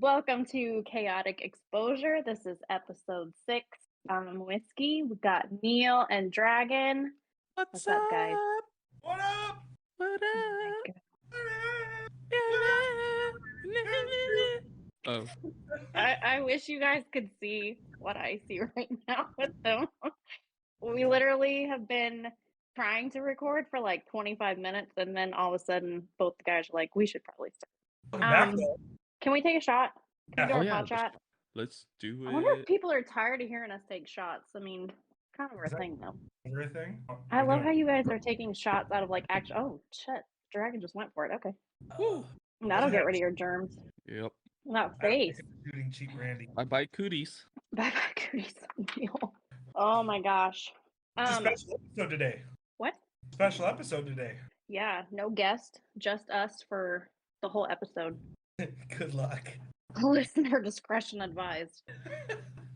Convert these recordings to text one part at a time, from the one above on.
Welcome to Chaotic Exposure. This is episode 6. I'm Whiskey. We got Neal and Dragon. What's up, guys? What up? What Oh up? my God. I wish you guys could see what I see right now with them. We literally have been trying to record for like 25 minutes, and then all of a sudden, both the guys are like, "We should probably start." Can we take a shot? Can we do a pot shot? Let's do I wonder if it. people are tired of hearing us take shots. I mean, kind of our thing though. Your thing? I love how you guys are taking shots out of like actual. Oh shit! Dragon just went for it. Okay, that'll get rid of your germs. Yep. Not face. Shooting cheap Randy. Bye cooties. Bye, cooties. Oh my gosh. It's a special episode today. What? Special episode today. Yeah, no guest, just us for the whole episode. Good luck. Listener discretion advised.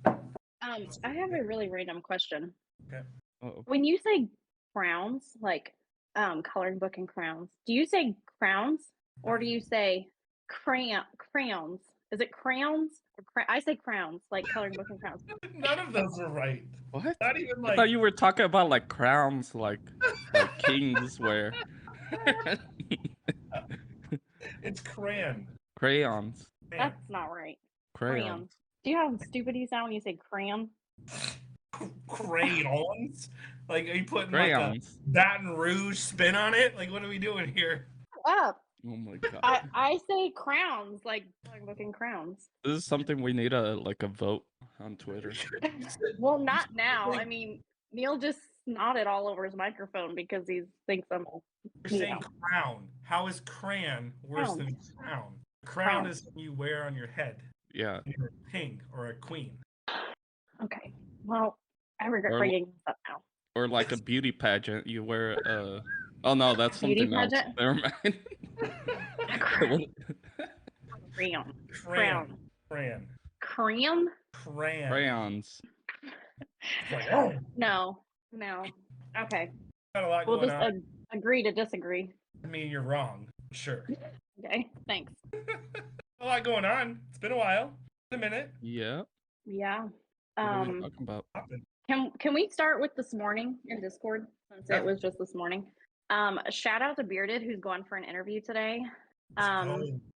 I have a really random question. Okay. Uh-oh. When you say crowns, like coloring book and crowns, do you say crowns or do you say crayons? Is it crowns? I say crowns, like coloring book and crowns. None of those are right. What? Not even I thought you were talking about like crowns, like kings wear. It's crayon. Crayons. That's not right. Crayons. Do you know how stupid you sound when you say crayon? Crayons? Like, are you putting Crayons. like a Baton Rouge spin on it? Like, what are we doing here? Up. Oh my god. I say crowns, like coloring book and crowns. This is something we need a vote on Twitter. Well, not now. I mean, Neal just snotted all over his microphone because he thinks I'm. You're saying crown. How is crayon worse than crown? Crown is something you wear on your head. Yeah. You're a king or a queen. Okay. Well, I regret bringing this up now. Or like a beauty pageant, you wear Oh no, that's something else. Never mind. Crayon. Crayons. No. Okay. Got a lot we'll going just on. Agree to disagree. I mean, you're wrong. Sure. Okay. Thanks. A lot going on. It's been a while. A minute. Yeah. Yeah. What are we talking about? Can we start with this morning in Discord since it was just this morning? Shout out to Bearded who's going for an interview today.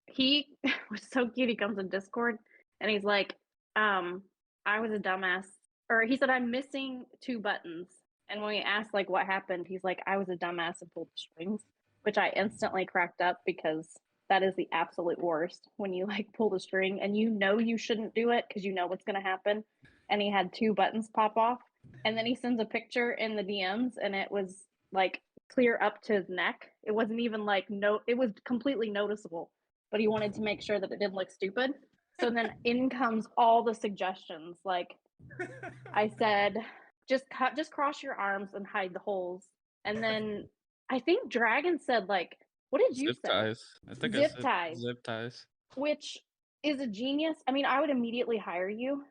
He was so cute. He comes in Discord and he's like, I was a dumbass, or he said I'm missing 2 buttons. And when we asked like what happened, he's like, I was a dumbass and pulled the strings, which I instantly cracked up because that is the absolute worst when you like pull the string and you know you shouldn't do it because you know what's going to happen. And he had 2 buttons pop off, and then he sends a picture in the DMs and it was like clear up to his neck. It wasn't even like it was completely noticeable, but he wanted to make sure that it didn't look stupid. So then in comes all the suggestions. Like I said, just cross your arms and hide the holes. And then I think Dragon said like, what did you say? Zip ties. I think zip ties. Zip ties. Which is a genius. I mean, I would immediately hire you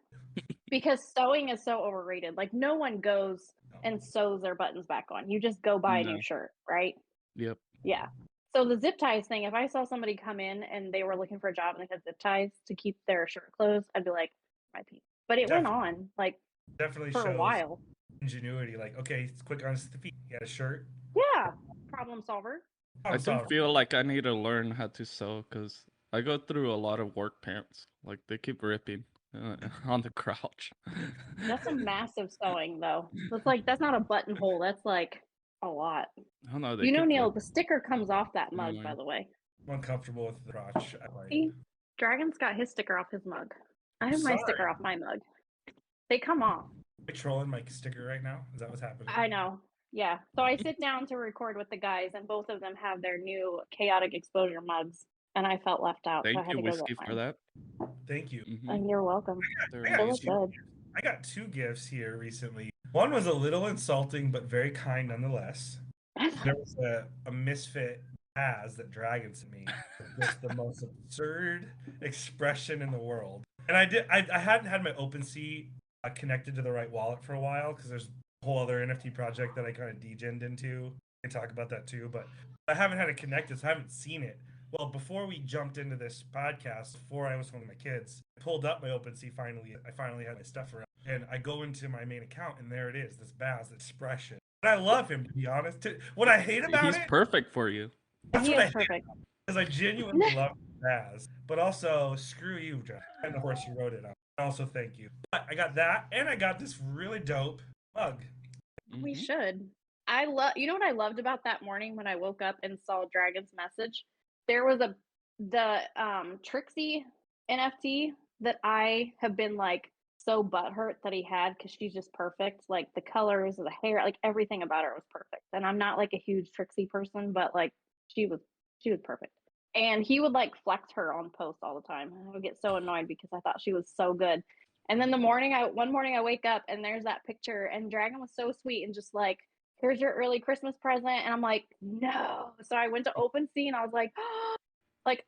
because sewing is so overrated. Like no one goes and sews their buttons back on. You just go buy a new shirt, right? Yep. Yeah. So the zip ties thing, if I saw somebody come in and they were looking for a job and they had zip ties to keep their shirt closed, I'd be like, my piece. But it went on like definitely for a while. Ingenuity, like, okay, it's quick on his feet. He had a shirt. Yeah. Problem solver. I do feel like I need to learn how to sew because I go through a lot of work pants. Like they keep ripping on the crotch. That's some massive sewing though. That's not a buttonhole. That's like a lot. I don't know. You know, Neal, the sticker comes off that mug, by the way. I'm uncomfortable with the crotch. See, Dragon's got his sticker off his mug. I have my sticker off my mug. They come off. Are you trolling my sticker right now? Is that what's happening? I know. Yeah. So I sit down to record with the guys, and both of them have their new Chaotic Exposure mugs, and I felt left out. Thank you, Whiskey, for that. Thank you. And you're welcome. I got 2 gifts here recently. One was a little insulting, but very kind nonetheless. There was a misfit that Dragon sent me. Just the most absurd expression in the world. And I hadn't had my OpenSea connected to the right wallet for a while because there's a whole other NFT project that I kind of degened into. I can talk about that too, but I haven't had it connected, so I haven't seen it. Well, before we jumped into this podcast, before I was home with my kids, I pulled up my OpenSea finally. I finally had my stuff around. And I go into my main account, and there it is, this Baz expression. And I love him, to be honest. What I hate about He's it, perfect for you. that's He what I is hate, perfect. because I genuinely love Baz. But also, screw you, John. And the horse you wrote it on. Also, thank you. But I got that, and I got this really dope mug. We Mhm. should. I love. You know what I loved about that morning when I woke up and saw Dragon's message? There was the Trixie NFT that I have been like so butthurt that he had because she's just perfect. Like the colors, the hair, like everything about her was perfect. And I'm not like a huge Trixie person, but like she was she was perfect. And he would like flex her on posts all the time. And I would get so annoyed because I thought she was so good. And then one morning I wake up and there's that picture and Dragon was so sweet and just like, here's your early Christmas present. And I'm like, no. So I went to OpenSea and I was like, like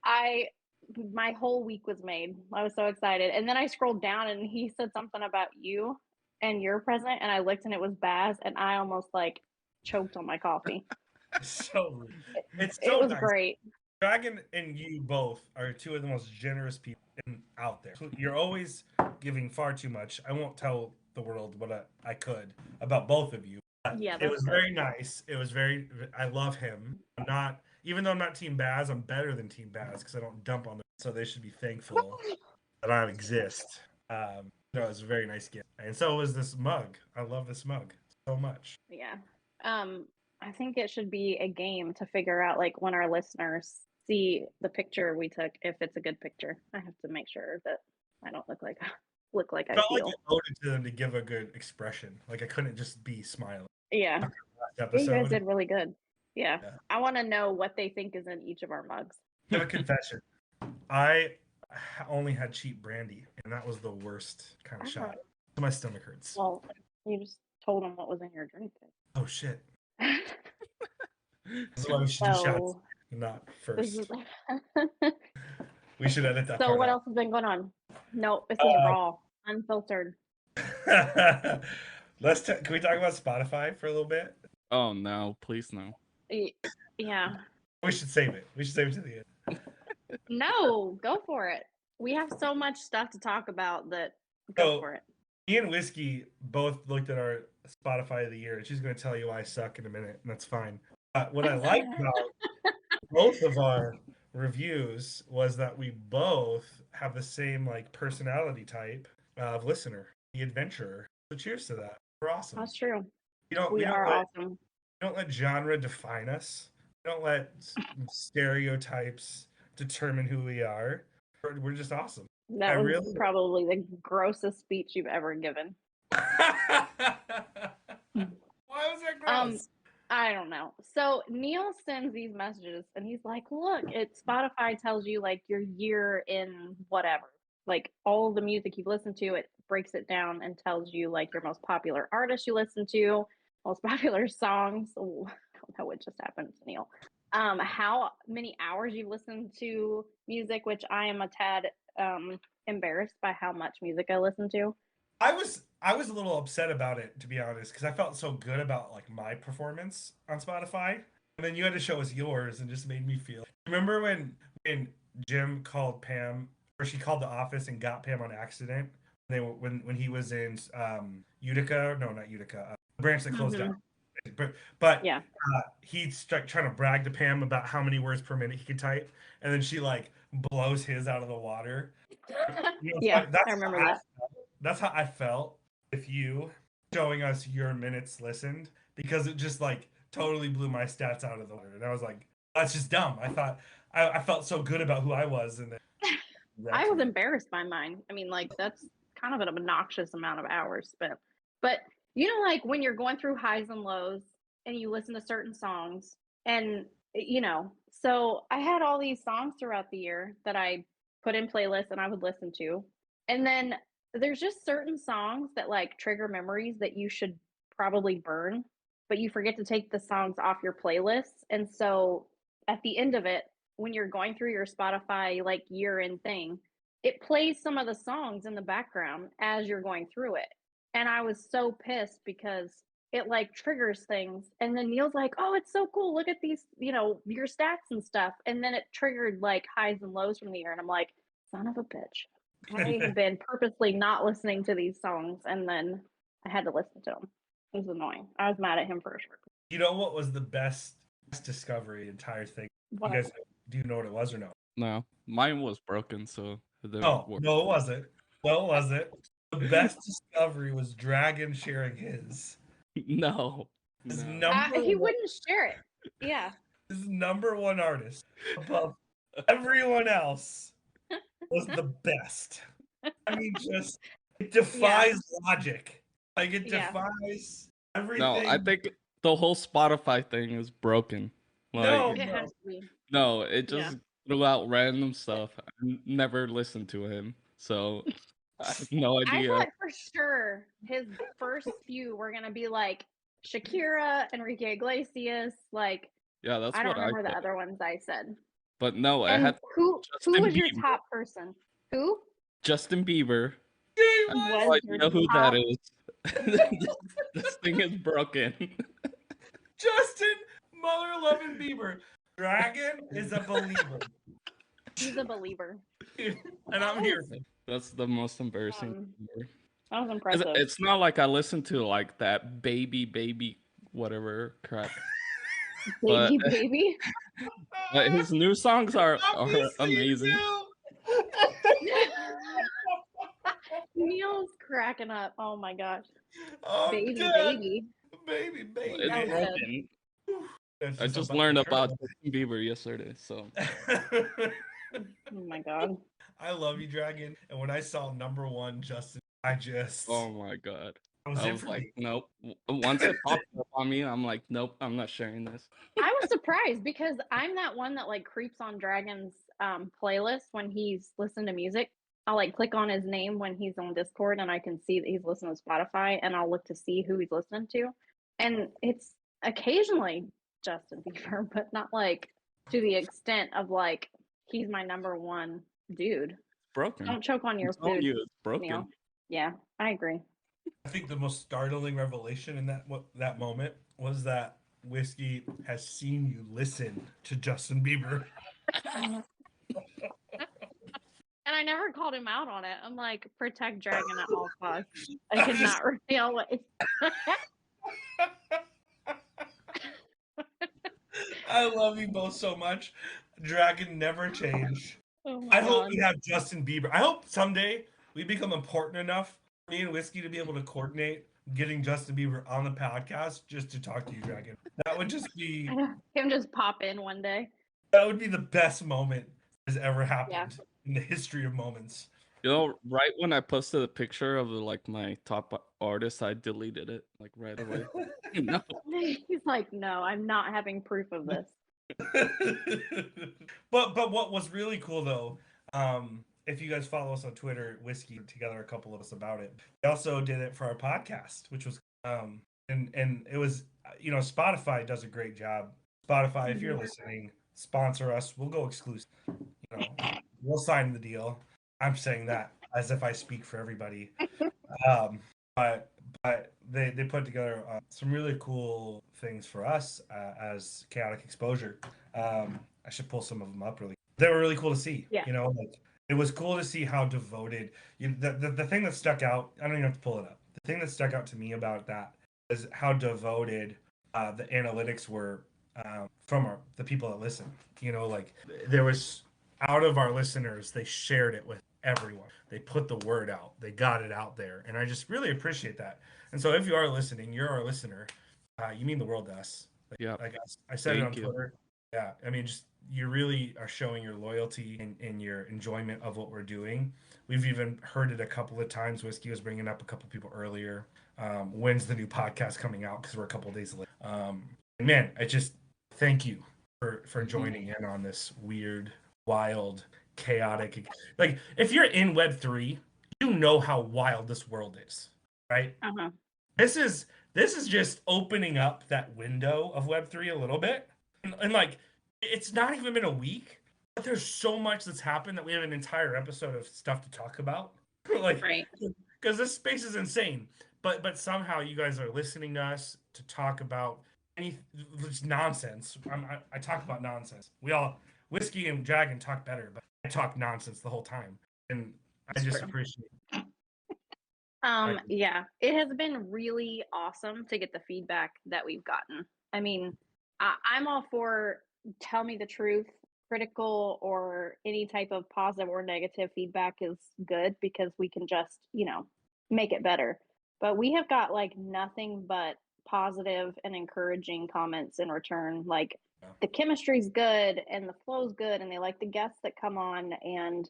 my whole week was made. I was so excited. And then I scrolled down and he said something about you and your present and I looked and it was Baz and I almost like choked on my coffee. So rude. It's It so was nice. great. Dragon and you both are two of the most generous people out there. You're always giving far too much. I won't tell the world what I could about both of you. But Yeah, it that's was good. very nice. It was very. I love him. I'm not. Even though I'm not Team Baz, I'm better than Team Baz because I don't dump on them. So they should be thankful that I exist. No, it was a very nice gift, and so was this mug. I love this mug so much. Yeah. I think it should be a game to figure out like when our listeners see the picture we took, if it's a good picture. I have to make sure that I don't look like I I felt like feel. I owed it to them to give a good expression. Like I couldn't just be smiling. Yeah. Last You guys episode. did really good. Yeah. Yeah. I want to know what they think is in each of our mugs. I have a confession. I only had cheap brandy, and that was the worst kind of shot. My stomach hurts. Well, you just told them what was in your drink. Oh shit! This is why we should do shots, So not this is first. We should edit that so part what out. else has been going on? No, this is raw, unfiltered. Can we talk about Spotify for a little bit? Oh no, please no. Yeah. We should save it. We should save it to the end. No, go for it. We have so much stuff to talk about that go for it. Me and Whiskey both looked at our Spotify of the year, and she's going to tell you why I suck in a minute, and that's fine. What I like about both of our reviews was that we both have the same like personality type of listener, the adventurer. So cheers to that. We're awesome. That's true. We don't We are let awesome. we don't let genre define us. We don't let stereotypes determine who we are. We're just awesome. That was probably the grossest speech you've ever given. Why was that gross? I don't know. So Neal sends these messages and he's like, look, Spotify tells you like your year in whatever. Like all the music you've listened to, it breaks it down and tells you like your most popular artists you listen to, most popular songs. Oh, I don't know what just happened to Neal. How many hours you've listened to music, which I am a tad embarrassed by how much music I listen to. I was a little upset about it, to be honest, because I felt so good about like my performance on Spotify, and then you had to show us yours, and just made me feel. Remember when Jim called Pam, or she called the office and got Pam on accident? When he was in Utica, no, not Utica, the branch that closed down. But yeah, he's trying to brag to Pam about how many words per minute he could type, and then she like blows his out of the water. Yeah, I remember that. That's how I felt with you showing us your minutes listened, because it just like totally blew my stats out of the water. And I was like, that's just dumb. I thought I felt so good about who I was, and then I was embarrassed by mine. I mean, like that's kind of an obnoxious amount of hours, but you know, like when you're going through highs and lows and you listen to certain songs, and you know, so I had all these songs throughout the year that I put in playlists and I would listen to, and then there's just certain songs that like trigger memories that you should probably burn, but you forget to take the songs off your playlist. And so at the end of it, when you're going through your Spotify like year end thing, it plays some of the songs in the background as you're going through it. And I was so pissed because it like triggers things. And then Neal's like, oh, it's so cool. Look at these, your stats and stuff. And then it triggered like highs and lows from the year. And I'm like, son of a bitch. I have been purposely not listening to these songs. And then I had to listen to them. It was annoying. I was mad at him for a short. You know what was the best discovery, the entire thing? What? You guys, do you know what it was or no? No, mine was broken, so it didn't Oh, work. no, it wasn't. No, it wasn't. The best discovery was Dragon sharing his. No. His No. number He one, wouldn't share it. Yeah. his number one artist above everyone else was the best. I mean, just it defies logic. Like it Yeah. defies No, everything. I think the whole Spotify thing is broken. Like, No. It has to be. no, it Yeah. just threw out random stuff. I never listened to him, so I have no I idea. thought for sure his first few were gonna be like Shakira, Enrique Iglesias, like Yeah, that's I don't what I remember the thought. other ones I said. But no, it And had who Justin was your Bieber. top person? Who Justin Bieber. He I was. have no was idea your who top? that is. This thing is broken. Justin Mother Loving Bieber. Dragon is a believer. He's a believer. And I'm here for it. That's the most embarrassing Um, thing ever. That was 'Cause impressive. it's not like I listen to like that baby whatever crap. But, Baby. but his new songs are Obviously you amazing. do. Neal's cracking up. Oh my gosh. I'm Baby, dead. baby. Baby. It's That was broken. That's I just just a learned bummer. about Justin Bieber yesterday, so Oh my god. I love you, Dragon. And when I saw number one Justin, I oh my god. was I in was for like, me. nope. Once it popped up on me, I'm like, nope, I'm not sharing this. I was surprised because I'm that one that like creeps on Dragon's playlist when he's listening to music. I'll like click on his name when he's on Discord and I can see that he's listening to Spotify and I'll look to see who he's listening to. And it's occasionally Justin Bieber, but not like to the extent of like he's my number one dude. Broken. Don't choke on your I'm telling food, you, it's broken. Neal. Yeah, I agree. I think the most startling revelation in that moment was that Whiskey has seen you listen to Justin Bieber. And I never called him out on it. I'm like, protect Dragon at all costs. I could not reveal what. I love you both so much. Dragon never changed. Oh my I hope God. we have Justin Bieber. I hope someday we become important enough, me and Whiskey, to be able to coordinate getting Justin Bieber on the podcast just to talk to you, Dragon. That would just be Him just pop in one day. that would be the best moment that has ever happened in the history of moments. You know, right when I posted a picture of like my top artist, I deleted it like right away. No. He's like, no, I'm not having proof of this. but what was really cool though, if you guys follow us on Twitter, Whiskey put together a couple of us about it. We also did it for our podcast, which was and it was Spotify does a great job. Spotify, if you're listening, sponsor us. We'll go exclusive. We'll sign the deal. I'm saying that as if I speak for everybody. But they put together some really cool things for us as Chaotic Exposure. I should pull some of them up really. They were really cool to see. Yeah. It was cool to see how devoted. The thing that stuck out. I don't even have to pull it up. The thing that stuck out to me about that is how devoted the analytics were from the people that listen. There was out of our listeners, they shared it with everyone. They put the word out. They got it out there, and I just really appreciate that. And so, if you are listening, you're our listener. You mean the world to us. Yeah. Like I said it on Thank you. Twitter. Yeah, I mean, just you really are showing your loyalty and your enjoyment of what we're doing. We've even heard it a couple of times. Whiskey was bringing up a couple of people earlier. When's the new podcast coming out? Because we're a couple of days late. Man, I just thank you for joining in on this weird, wild, chaotic. Like, if you're in Web3, you know how wild this world is, right? Uh-huh. This is just opening up that window of Web3 a little bit. And like, it's not even been a week, but there's so much that's happened that we have an entire episode of stuff to talk about. Like, Right. because this space is insane. but somehow you guys are listening to us to talk about any just nonsense. I talk about nonsense. We all Whiskey and Dragon talk better, but I talk nonsense the whole time, and I just true. appreciate. Yeah, it has been really awesome to get the feedback that we've gotten. I mean, I'm all for tell me the truth. Critical or any type of positive or negative feedback is good because we can just, make it better. But we have got like nothing but positive and encouraging comments in return. Like Yeah. the chemistry's good and the flow's good and they like the guests that come on and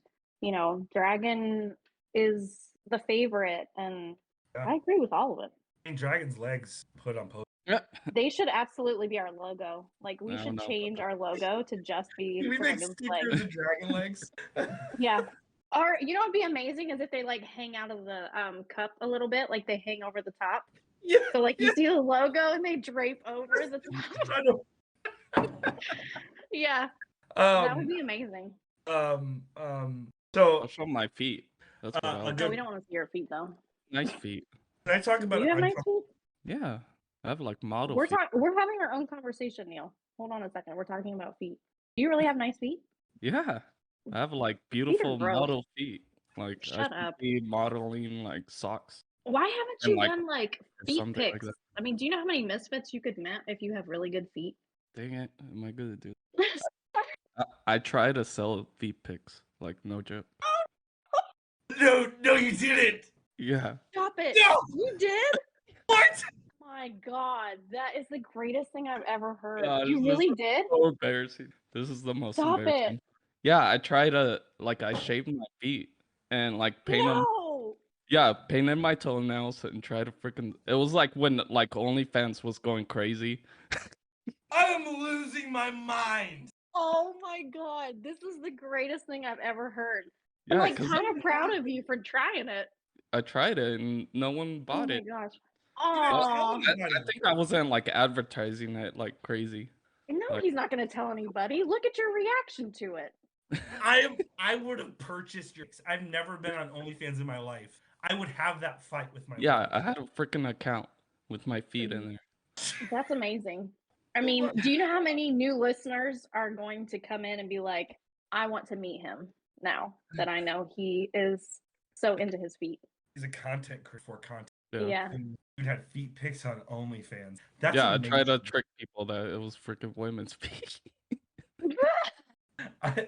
Dragon is the favorite and Yeah. I agree with all of it. I mean, Dragon's legs put on post. Yeah. They should absolutely be our logo. Like we I don't should know change our logo to just be Can we make Dragon's stickers legs. of dragon legs? Yeah. Or what'd be amazing is if they like hang out of the cup a little bit, like they hang over the top. Yeah. So like you see the logo and they drape over the top. I know. Yeah. That would Um. be amazing. So I'll show my feet. That's what I'll a No, good- we don't want to see your feet though. Nice feet. can I talk Do about you have an nice feet? Yeah. I have like model We're feet. we're having our own conversation, Neal. Hold on a second. We're talking about feet. Do you really have nice feet? Yeah. I have like Feet are beautiful gross. model feet. Like I Shut should up. be modeling like socks. Why haven't And, you like, done like or feet something like pics? that. I mean, do you know how many misfits you could map if you have really good feet? Dang it. Am I good at doing? I try to sell feet pics. Like no joke. No, you didn't. Yeah. Stop it. No! You did? What? My God, that is the greatest thing I've ever heard. God, You this really is did? so embarrassing. This is the most Stop embarrassing. it. Yeah, I try to I shaved my feet and like paint them. No. Yeah, painted my toenails and try to freaking. It was like when like OnlyFans was going crazy. I am losing my mind. Oh my God, this is the greatest thing I've ever heard. I'm Yeah, like 'cause kind of proud of you for trying it. I tried it and no one Oh bought my it. gosh. You didn't tell Oh I anybody. think I wasn't like advertising it like crazy. no, Like- he's not going to tell anybody. Look at your reaction to it. I would have purchased your. I've never been on OnlyFans in my life. I would have that fight with my. Yeah, wife. I had a freaking account with my feet in there. That's amazing. I mean, do you know how many new listeners are going to come in and be like, I want to meet him now that I know he is so into his feet? He's a content creator for content. Yeah. And dude had feet pics on OnlyFans. That's Yeah, I try to amazing. trick people that it was freaking women's feet.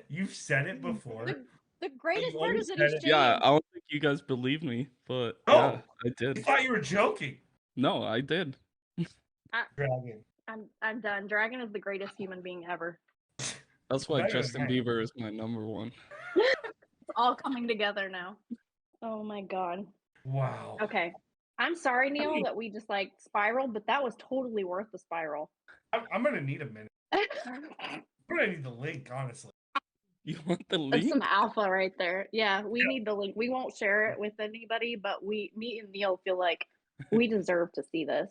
You've said it before. The greatest part always is that said he's it. Yeah, changed. I don't think you guys believe me, but No. yeah, I I did. thought you were joking. No, I did. Dragon. I'm done. Dragon is the greatest human being ever. That's why Better than Justin Hank. Bieber is my number one. It's all coming together now. Oh my God. Wow. Okay. I'm sorry, Neal, that we just like spiraled, but that was totally worth the spiral. I'm gonna need a minute. I'm gonna need the link, honestly. You want the That's link? some alpha right there. Yeah, we Yeah. need the link. We won't share it with anybody, but me and Neal feel like we deserve to see this.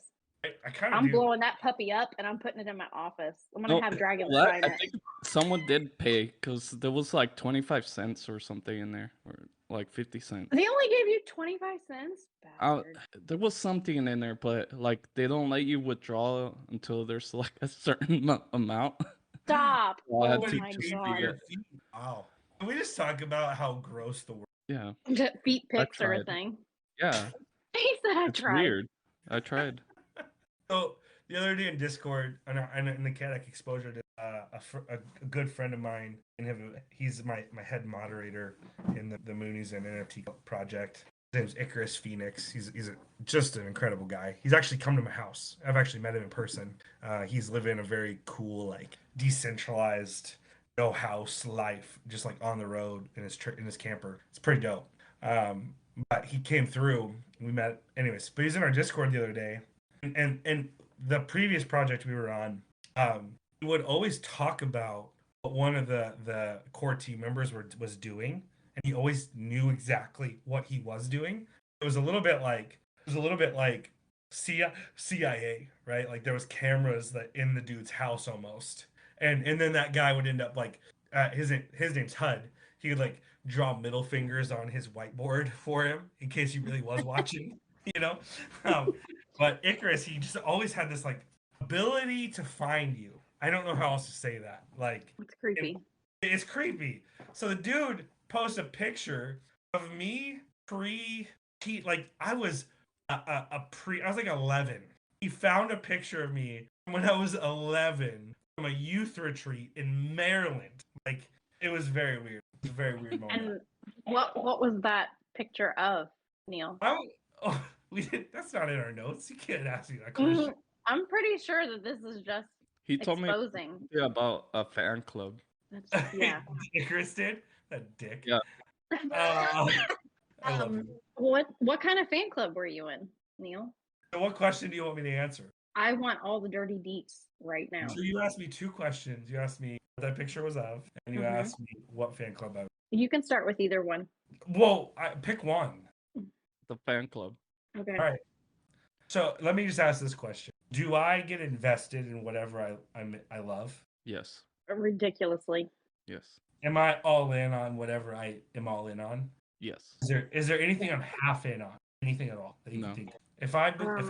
I kind of I'm do. blowing that puppy up and I'm putting it in my office. I'm gonna No, have Dragon Well, sign I it. think someone did pay because there was like 25 cents or something in there, or like 50 cents. They only gave you 25 cents? Bastard. There was something in there, but like they don't let you withdraw until there's like a certain amount. Stop. Well, I had Oh to my choose God. the- Wow. Can we just talk about how gross the world? Yeah, Feet pics are a tried. thing. yeah, He said I it's tried. weird. I tried. So the other day in Discord, in the Chaotic Exposure, a good friend of mine, and he's my head moderator in the Moonies and NFT project. His name's Icarus Phoenix. He's just an incredible guy. He's actually come to my house. I've actually met him in person. He's living a very cool, like decentralized, no house life, just like on the road in his camper. It's pretty dope. But he came through. We met, anyways. But he's in our Discord the other day, and the previous project we were on, he would always talk about what one of the core team members was doing, and he always knew exactly what he was doing. It was a little bit like CIA, right? Like there was cameras that in the dude's house almost, and then that guy would end up like his name's HUD. He would like draw middle fingers on his whiteboard for him in case he really was watching. you know. But Icarus, he just always had this like ability to find you. I don't know how else to say that. Like, It's creepy. it's creepy. So the dude posts a picture of me like I was I was like 11. He found a picture of me when I was 11 from a youth retreat in Maryland. Like, it was very weird. It was a very weird moment. And what was that picture of, Neal? Oh, that's not in our notes. You can't ask me that question. I'm pretty sure that this is just He told me exposing. about a fan club. That's, yeah. Icarus did? That dick. Yeah. I love him. What kind of fan club were you in, Neal? So what question do you want me to answer? I want all the dirty deets right now. So you asked me two questions. You asked me what that picture was of, and you asked me what fan club I was. You can start with either one. Well, pick one. The fan club. Okay. All right. So let me just ask this question: do I get invested in whatever I love? Yes. Ridiculously. Yes. Am I all in on whatever I am all in on? Yes. Is there anything I'm half in on? Anything at all that you can think of? If I love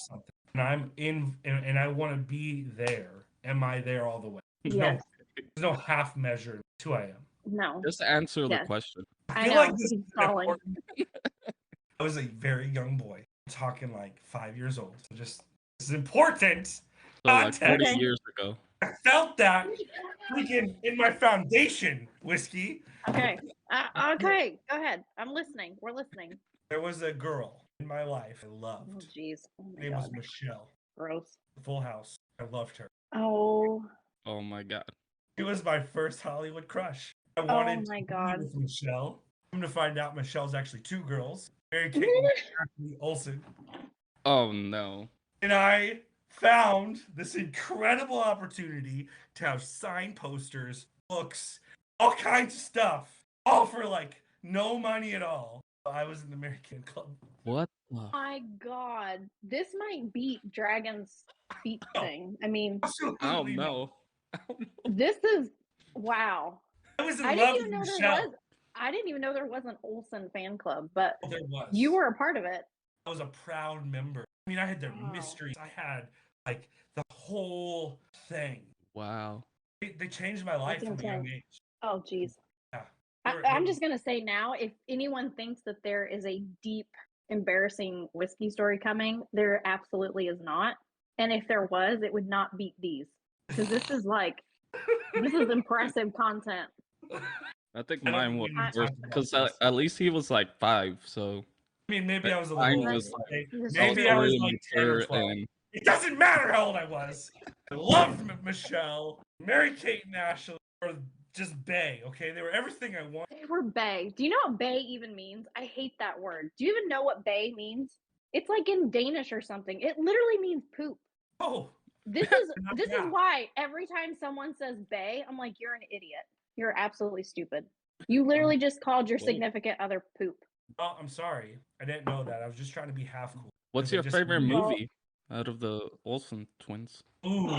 something and I'm in and I want to be there, am I there all the way? Yes. There's no half measure to who I am. No. Just answer the question. I I feel know. like this He's is stalling. important. I was a very young boy, talking like 5 years old. So just this is important. So like 40 Okay. years ago. I felt that freaking in my foundation, whiskey. Okay. Okay. Go ahead. I'm listening. We're listening. There was a girl in my life I Oh, loved. jeez. Oh, Her my name was God. Michelle. Gross. Full House. I loved her. Oh. Oh my god. She was my first Hollywood crush. I Oh, wanted my to God. be with Michelle. Come to find out, Michelle's actually two girls. Mary Kate and Ashley Olsen. Oh no. And I found this incredible opportunity to have signed posters, books, all kinds of stuff, all for like no money at all. I was in the Mary Kate Club. What the Oh my God. This might beat Dragon's feet thing. I mean, Absolutely Oh not. no. this is wow. I was in I love didn't even with know Michelle. there was. I didn't even know there was an Olsen fan club, but Oh, there was. you were a part of it. I was a proud member. I mean, I had their Wow. mysteries. I had like the whole thing. Wow. They changed my life That's from a young intense. age. Oh, geez. Yeah. I'm just going to say now, if anyone thinks that there is a deep, embarrassing whiskey story coming, there absolutely is not. And if there was, it would not beat these. Because this is impressive content. I think I don't mine think was we need to worse talk about because this. at least he was like 5, so I mean, maybe I was a mine little older. was Okay? This is Maybe true. I was very like 10 or mature 12. and It doesn't matter how old I was. I loved Michelle, Mary Kate and Ashley, or just Bay, okay? They were everything I wanted. They were bae. Do you know what bae even means? I hate that word. Do you even know what bae means? It's like in Danish or something. It literally means poop. Oh, This Not is that. why every time someone says bae, I'm like, you're an idiot. You're absolutely stupid. You literally just called your Whoa. significant other poop. oh, I'm sorry. I didn't know that. I was just trying to be half cool. what's 'Cause I your just- favorite Well- movie out of the Olsen twins? Ooh.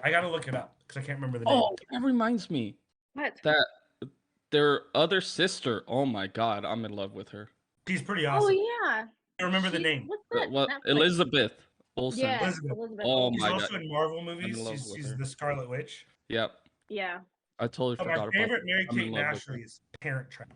I gotta look it up because I can't remember the name. Oh, that reminds me. What? That their other sister. Oh my god, I'm in love with her. She's pretty Oh awesome. yeah. I remember the She- name. What's that? What? Netflix? Elizabeth Olsen. Yeah, Elizabeth. Elizabeth. Oh Olsen. She's my also god. in Marvel in movies. love with She's her. the Scarlet Witch. Yep. Yeah. I totally Oh, forgot my about favorite that. Mary I'm Kate in and love with her. Ashley is Parent Trap.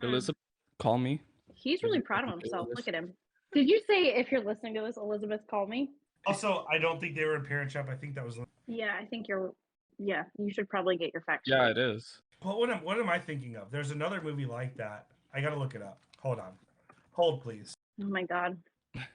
Elizabeth, call me. He's really proud of himself. Look at him. Did you say if you're listening to this, Elizabeth, call me? Also, I don't think they were in Parent Trap. I think that was. Yeah, I think you're. Yeah, you should probably get your facts. Yeah, straight. it is. What am I thinking of? There's another movie like that. I gotta look it up. Hold on. Hold, please. Oh my god,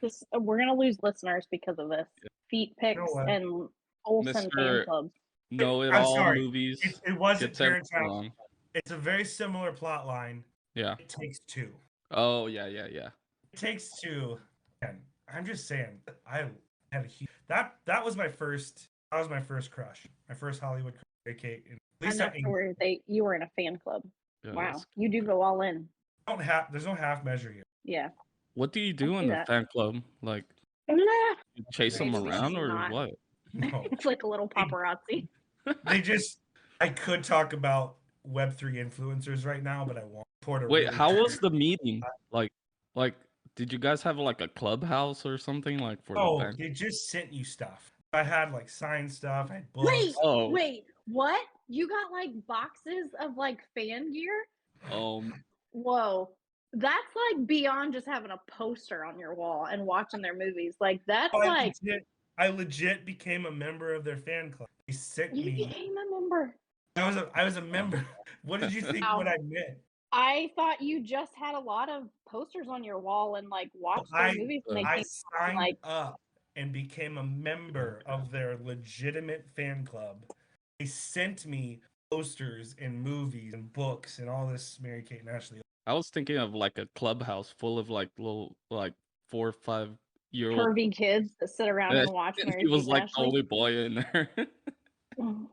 this we're gonna lose listeners because of this. Feet pics what? and Olsen fan Mr. clubs. Know it I'm all sorry. movies. It wasn't Gets Parent everything Trap. wrong. It's a very similar plot line. Yeah. It Takes Two. Oh yeah. It Takes Two. And I'm just saying, I had a huge that was my first. That was my first crush. My first Hollywood crush. Mary Kate. And Lisa. Enough to where you were in a fan club. Yeah, Wow, that's- you do go all in. There's no half measure here. Yeah. What do you do see in the that. fan club? Like, Nah. you chase them It's around or not. what? No. It's like a little paparazzi. I could talk about Web3 influencers right now, but I won't. Wait, how was the meeting? Like Did you guys have like a clubhouse or something like for the Oh, band? they just sent you stuff. I had like signed stuff. I had Wait, books. Oh. wait, what? You got like boxes of like fan gear? Whoa. That's like beyond just having a poster on your wall and watching their movies. Like that's like I legit became a member of their fan club. They sent you me. became a member. I was a member. What did you think? Wow. What I meant? I thought you just had a lot of posters on your wall and like watched their movies. And they I came signed like up and became a member of their legitimate fan club. They sent me posters and movies and books and all this Mary-Kate and Ashley. I was thinking of like a clubhouse full of like little like 4 or 5-year-old. pervy kids that sit around and watch He Mary-Kate was and like the Ashley. only boy in there.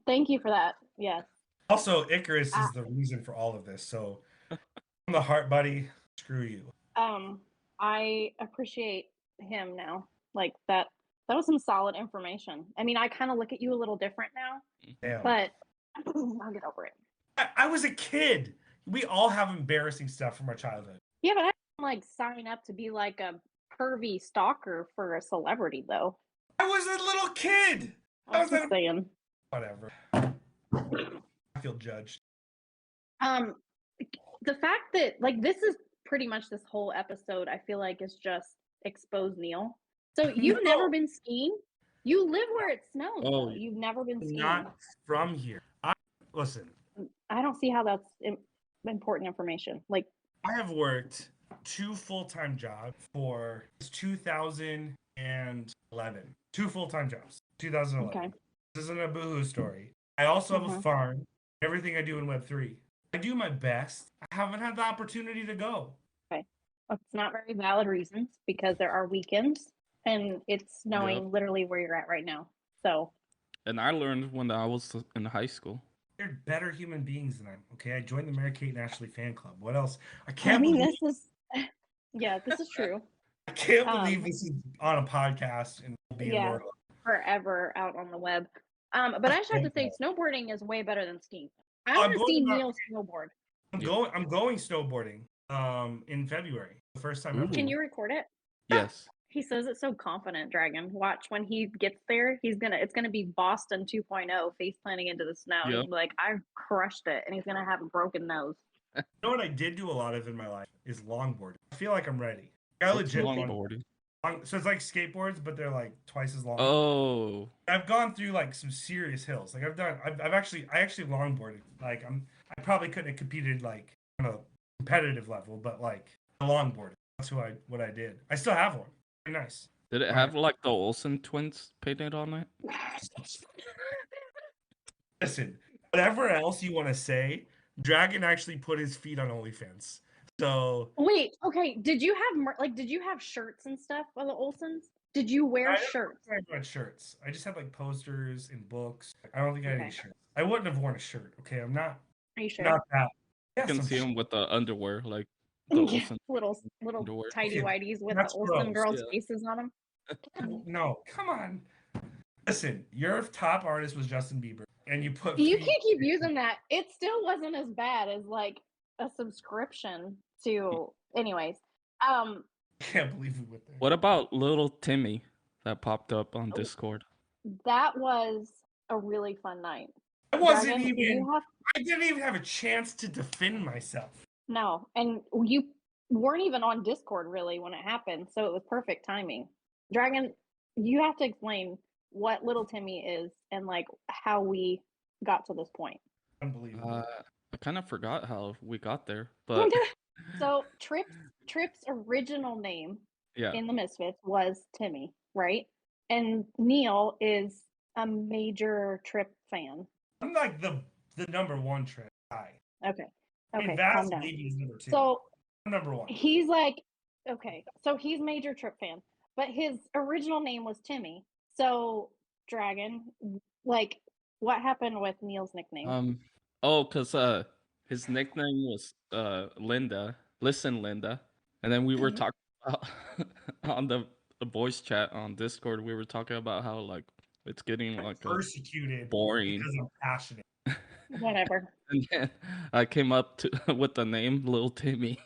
Thank you for that. Yes. Also, Icarus is the reason for all of this. So I'm the heart buddy. Screw you. I appreciate him now. Like that was some solid information. I mean, I kind of look at you a little different now, Damn. but I'll get over it. I was a kid. We all have embarrassing stuff from our childhood. Yeah, but I didn't like sign up to be like a pervy stalker for a celebrity though. I was a little kid. I was just saying. Whatever. I feel judged. The fact that like this is pretty much this whole episode, I feel like is just expose Neal. So you've never been skiing? You live where it snows. Though. You've never been skiing. Not from here. Listen. I don't see how that's important information. Like I have worked 2 full-time jobs for 2011. 2 full-time jobs. 2011. Okay. This isn't a boohoo story. I also have a farm. Everything I do in Web3. I do my best. I haven't had the opportunity to go. Okay. It's not very valid reasons because there are weekends and it's snowing literally where you're at right now. So. And I learned when I was in high school. They're better human beings than I am. Okay, I joined the Mary-Kate and Ashley fan club. What else? This is true. I can't believe this is on a podcast and will be forever out on the web. But I just have to say, snowboarding is way better than skiing. I want to see Neal snowboard. I'm going snowboarding in February. The first time ever. Can you record it? Yes. He says it so confident, Dragon. Watch when he gets there, it's gonna be Boston 2.0 face planting into the snow. He's like, I've crushed it, and he's gonna have a broken nose. You know what I did do a lot of in my life is longboarding. I feel like I'm ready. I legit longboarding. So it's like skateboards, but they're like twice as long. Oh. I've gone through like some serious hills. Like I actually longboarded. Like I probably couldn't have competed like on a competitive level, but like longboarding. That's what I did. I still have one. Very nice. Did it have like the Olsen twins painted on it? Listen, whatever else you want to say, Dragon actually put his feet on OnlyFans. So wait, okay. Did you have shirts and stuff for the Olsens? Did you wear shirts? I had shirts. I just had like posters and books. I don't think I had any shirts. I wouldn't have worn a shirt. Okay, I'm not. Are you sure? Not that. You can see him with the underwear, like the Olsen little underwear. tidy whities with the Olsen girls' faces on them. No, come on. Listen, your top artist was Justin Bieber, and you put. You can't keep using that. It still wasn't as bad as like a subscription to. Anyways, I can't believe we went there. What about little Timmy that popped up on Discord? That was a really fun night. I wasn't even. I didn't even have a chance to defend myself. No, and you weren't even on Discord really when it happened, so it was perfect timing. Dragon, you have to explain what little Timmy is and like how we got to this point. Unbelievable. I kind of forgot how we got there, but so Trip's original name in the Misfits was Timmy, right? And Neal is a major Trip fan. I'm like the number one Trip guy. Okay. I mean, Vaz maybe is number 2. So I'm number 1. He's like, okay, so he's major Trip fan, but his original name was Timmy. So Dragon, like, what happened with Neal's nickname? Because his nickname was Linda. Listen, Linda. And then we were talking about on the voice chat on Discord. We were talking about how like it's getting like persecuted, boring because I'm passionate. Whatever. And then I came up with the name Little Timmy.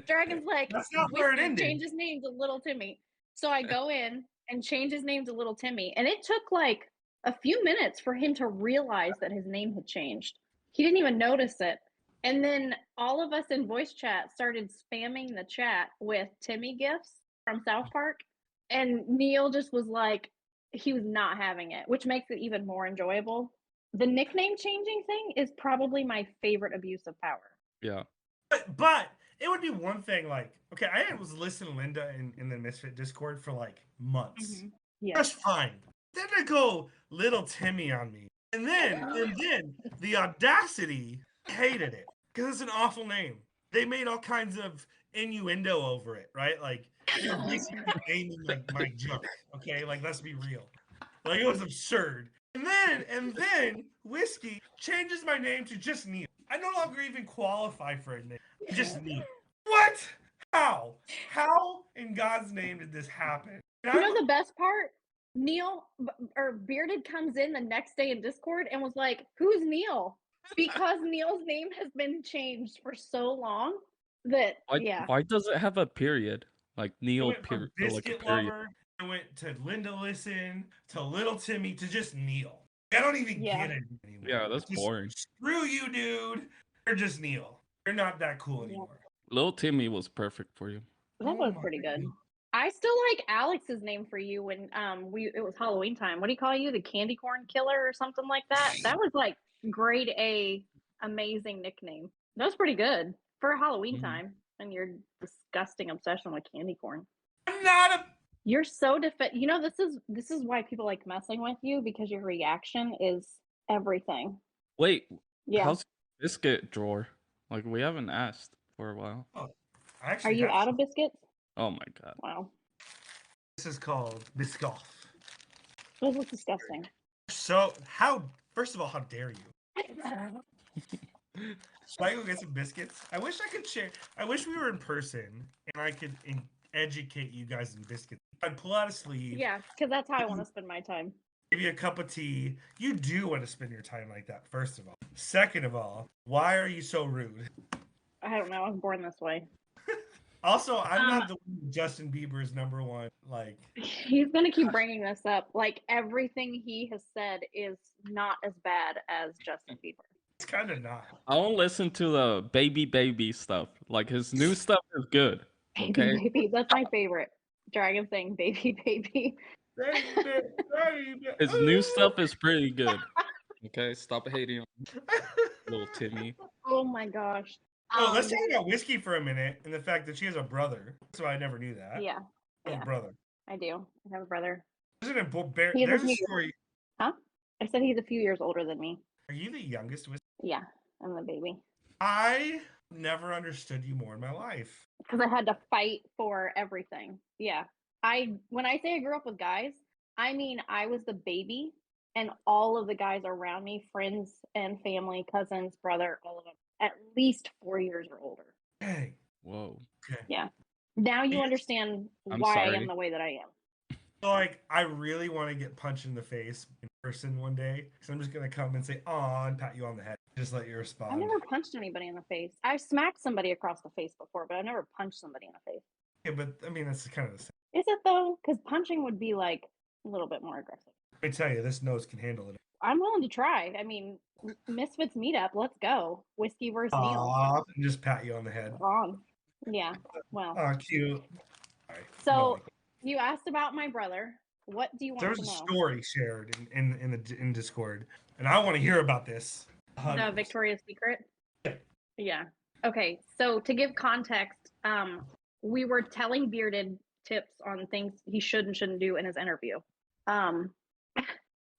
Dragon's like, That's not where it Whiskey, ended. change his name to Little Timmy. So I go in and change his name to Little Timmy. And it took like a few minutes for him to realize that his name had changed. He didn't even notice it. And then all of us in voice chat started spamming the chat with Timmy gifts from South Park. And Neal just was like, he was not having it, which makes it even more enjoyable. The nickname changing thing is probably my favorite abuse of power. Yeah. But it would be one thing, like, okay, I was listening to Linda in the Misfit Discord for like months. Mm-hmm. Yeah. Just fine. Then they go Little Timmy on me. And then the audacity, I hated it. Because it's an awful name. They made all kinds of innuendo over it, right? Like, they were basically naming like my junk. Okay, like let's be real. Like it was absurd. And then Whiskey changes my name to just Neal. I no longer even qualify for a name. Just Neal. What? How? How in God's name did this happen? You know the best part? Neal or Bearded comes in the next day in Discord and was like, "Who's Neal?" Because Neal's name has been changed for so long that Why does it have a period? Like I Neal went from period, or like a Biscuit period. Lover, I went to Linda Listen, to Little Timmy, to just Neal. I don't even get it anymore. Yeah, that's Just boring. screw you, dude. You're just Neal. You're not that cool anymore. Little Timmy was perfect for you. That was pretty good. I still like Alex's name for you when it was Halloween time. What do you call you? The candy corn killer or something like that? That was like grade A amazing nickname. That was pretty good for Halloween time and your disgusting obsession with candy corn. I'm not a You're so you know, this is why people like messing with you, because your reaction is everything. Wait, Yeah. how's biscuit drawer? Like we haven't asked for a while. Oh, Are you out of biscuits? Oh my god. Wow. This is called Biscoff. Those look disgusting. So first of all, how dare you? Should I go get some biscuits? I wish I could share. I wish we were in person and I could educate you guys in biscuits. I'd pull out a sleeve. Yeah, because that's how I want to spend my time. Give you a cup of tea. You do want to spend your time like that, first of all. Second of all, why are you so rude? I don't know. I was born this way. Also, I'm not the one Justin Bieber's number one. Like, he's gonna keep bringing this up. Like everything he has said is not as bad as Justin Bieber. it's kind of not. I don't listen to the baby stuff. Like his new stuff is good. Okay. Baby, that's my favorite. Dragon saying baby. Baby. His new stuff is pretty good. Okay, stop hating on Little Timmy. Oh my gosh. Oh, let's talk about Whiskey for a minute and the fact that she has a brother. So I never knew that. Yeah. A brother. I do. I have a brother. Isn't it there's a story. Huh? I said he's a few years older than me. Are you the youngest Whiskey? Yeah, I'm the baby. I never understood you more in my life. Because I had to fight for everything. Yeah. When I say I grew up with guys, I mean I was the baby and all of the guys around me, friends and family, cousins, brother, all of them, at least 4 years or older. Hey. Whoa. Okay. Yeah. Now you understand why I am the way that I am. So, like, I really want to get punched in the face in person one day. So I'm just going to come and say, aw, and pat you on the head. Just let you respond. I've never punched anybody in the face. I've smacked somebody across the face before, but I've never punched somebody in the face. Yeah, but I mean, that's kind of the same. Is it though? Because punching would be like a little bit more aggressive. Let me tell you, this nose can handle it. I'm willing to try. I mean, Misfits meetup. Let's go. Whiskey versus Neal. And just pat you on the head. On. Yeah. Well. Oh, cute. Right. So you asked about my brother. What do you want to know? There's a story shared in Discord, and I want to hear about this. The Victoria's Secret. Yeah. Okay. So to give context, we were telling Bearded tips on things he should and shouldn't do in his interview.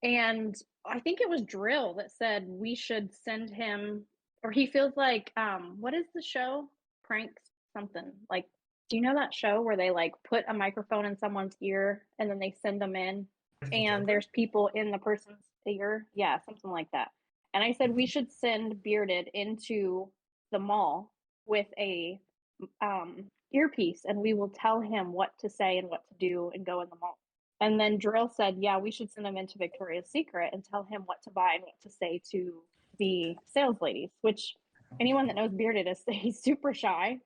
And I think it was Drill that said we should send him, or he feels like, what is the show? Pranks something. Like, do you know that show where they like put a microphone in someone's ear and then they send them in and there's people in the person's ear? Yeah, something like that. And I said we should send Bearded into the mall with a earpiece and we will tell him what to say and what to do and go in the mall. And then Drill said, yeah, we should send him into Victoria's Secret and tell him what to buy and what to say to the sales ladies, which anyone that knows Bearded is he's super shy.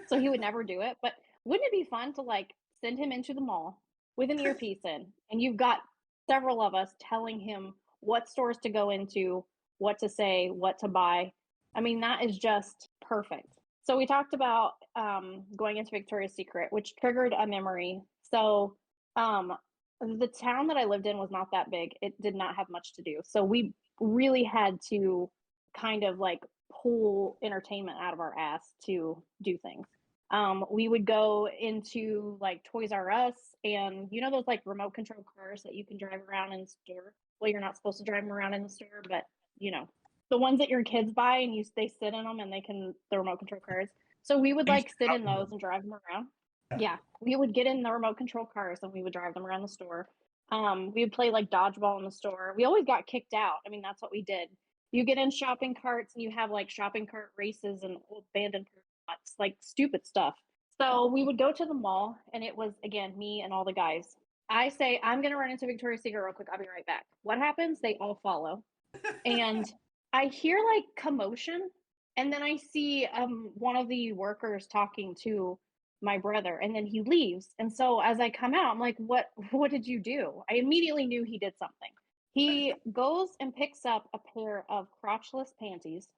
so he would never do it. But wouldn't it be fun to like send him into the mall with an earpiece in, and you've got several of us telling him what stores to go into, what to say, what to buy. I mean, that is just perfect. So we talked about going into Victoria's Secret, which triggered a memory. So the town that I lived in was not that big. It did not have much to do. So we really had to kind of like pull entertainment out of our ass to do things. We would go into like Toys R Us, and you know those like remote control cars that you can drive around in the store. Well, you're not supposed to drive them around in the store, but you know the ones that your kids buy, and they sit in them, and the remote control cars. So we would like sit in those and drive them around. Yeah, we would get in the remote control cars and we would drive them around the store. We would play like dodgeball in the store. We always got kicked out. I mean, that's what we did. You get in shopping carts and you have like shopping cart races and old abandoned lots, like stupid stuff. So we would go to the mall, and it was again me and all the guys. I say, I'm gonna run into Victoria's Secret real quick. I'll be right back. What happens? They all follow, and I hear like commotion, and then I see one of the workers talking to my brother, and then he leaves. And so as I come out, I'm like, what did you do? I immediately knew he did something. He goes and picks up a pair of crotchless panties,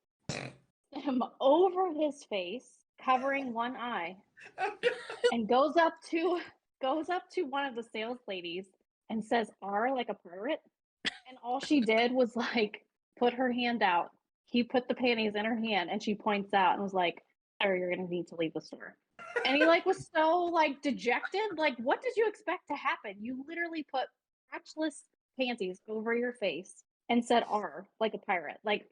him over his face, covering one eye, and goes up to one of the sales ladies and says "R" like a pirate. And all she did was like put her hand out. He put the panties in her hand, and she points out and was like, "Sir, you're gonna need to leave the store." And he like was so like dejected. Like, what did you expect to happen? You literally put crotchless panties over your face and said "R" like a pirate. Like,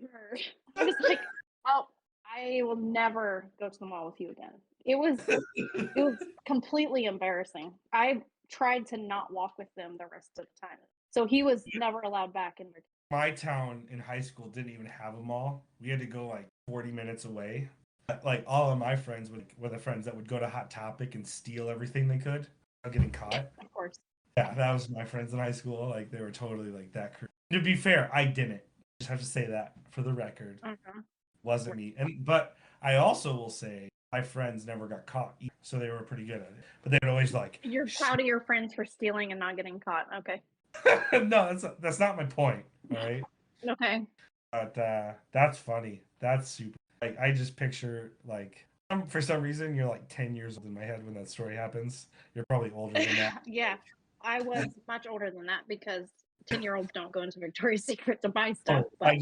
I was like, oh, I will never go to the mall with you again. It was completely embarrassing. I tried to not walk with them the rest of the time. So he was never allowed back in My town in high school didn't even have a mall. We had to go like 40 minutes away. Like all of my friends were the friends that would go to Hot Topic and steal everything they could without getting caught. Of course. Yeah, that was my friends in high school. Like they were totally like that. To be fair, I didn't. Just have to say that for the record. Wasn't me. But I also will say my friends never got caught, so they were pretty good at it. But they'd always like. You're proud of your friends for stealing and not getting caught. Okay. No, that's not my point. All right. Okay. But that's funny. That's super. Like I just picture like for some reason you're like 10 years old in my head when that story happens. You're probably older than that. Yeah, I was much older than that because 10-year-olds don't go into Victoria's Secret to buy stuff. But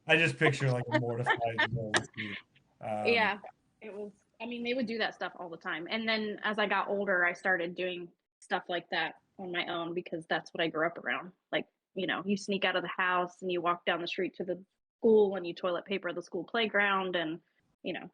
I just picture like a mortified girl with me. Yeah, it was. I mean, they would do that stuff all the time. And then as I got older, I started doing stuff like that on my own because that's what I grew up around. Like, you know, you sneak out of the house and you walk down the street to the school and you toilet paper the school playground and, you know,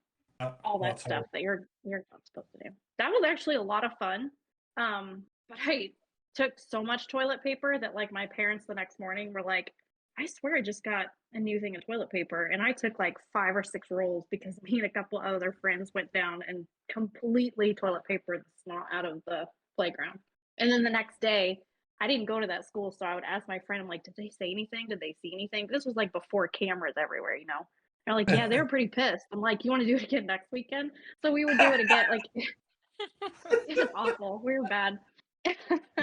all that stuff that you're not supposed to do. That was actually a lot of fun. But I took so much toilet paper that like my parents the next morning were like, I swear I just got a new thing of toilet paper. And I took like 5 or 6 rolls because me and a couple other friends went down and completely toilet papered the snot out of the playground. And then the next day, I didn't go to that school, so I would ask my friend, I'm like, did they say anything? Did they see anything? This was like before cameras everywhere, you know? They're like, yeah, they were pretty pissed. I'm like, you want to do it again next weekend? So we would do it again. Like, it was awful. We were bad.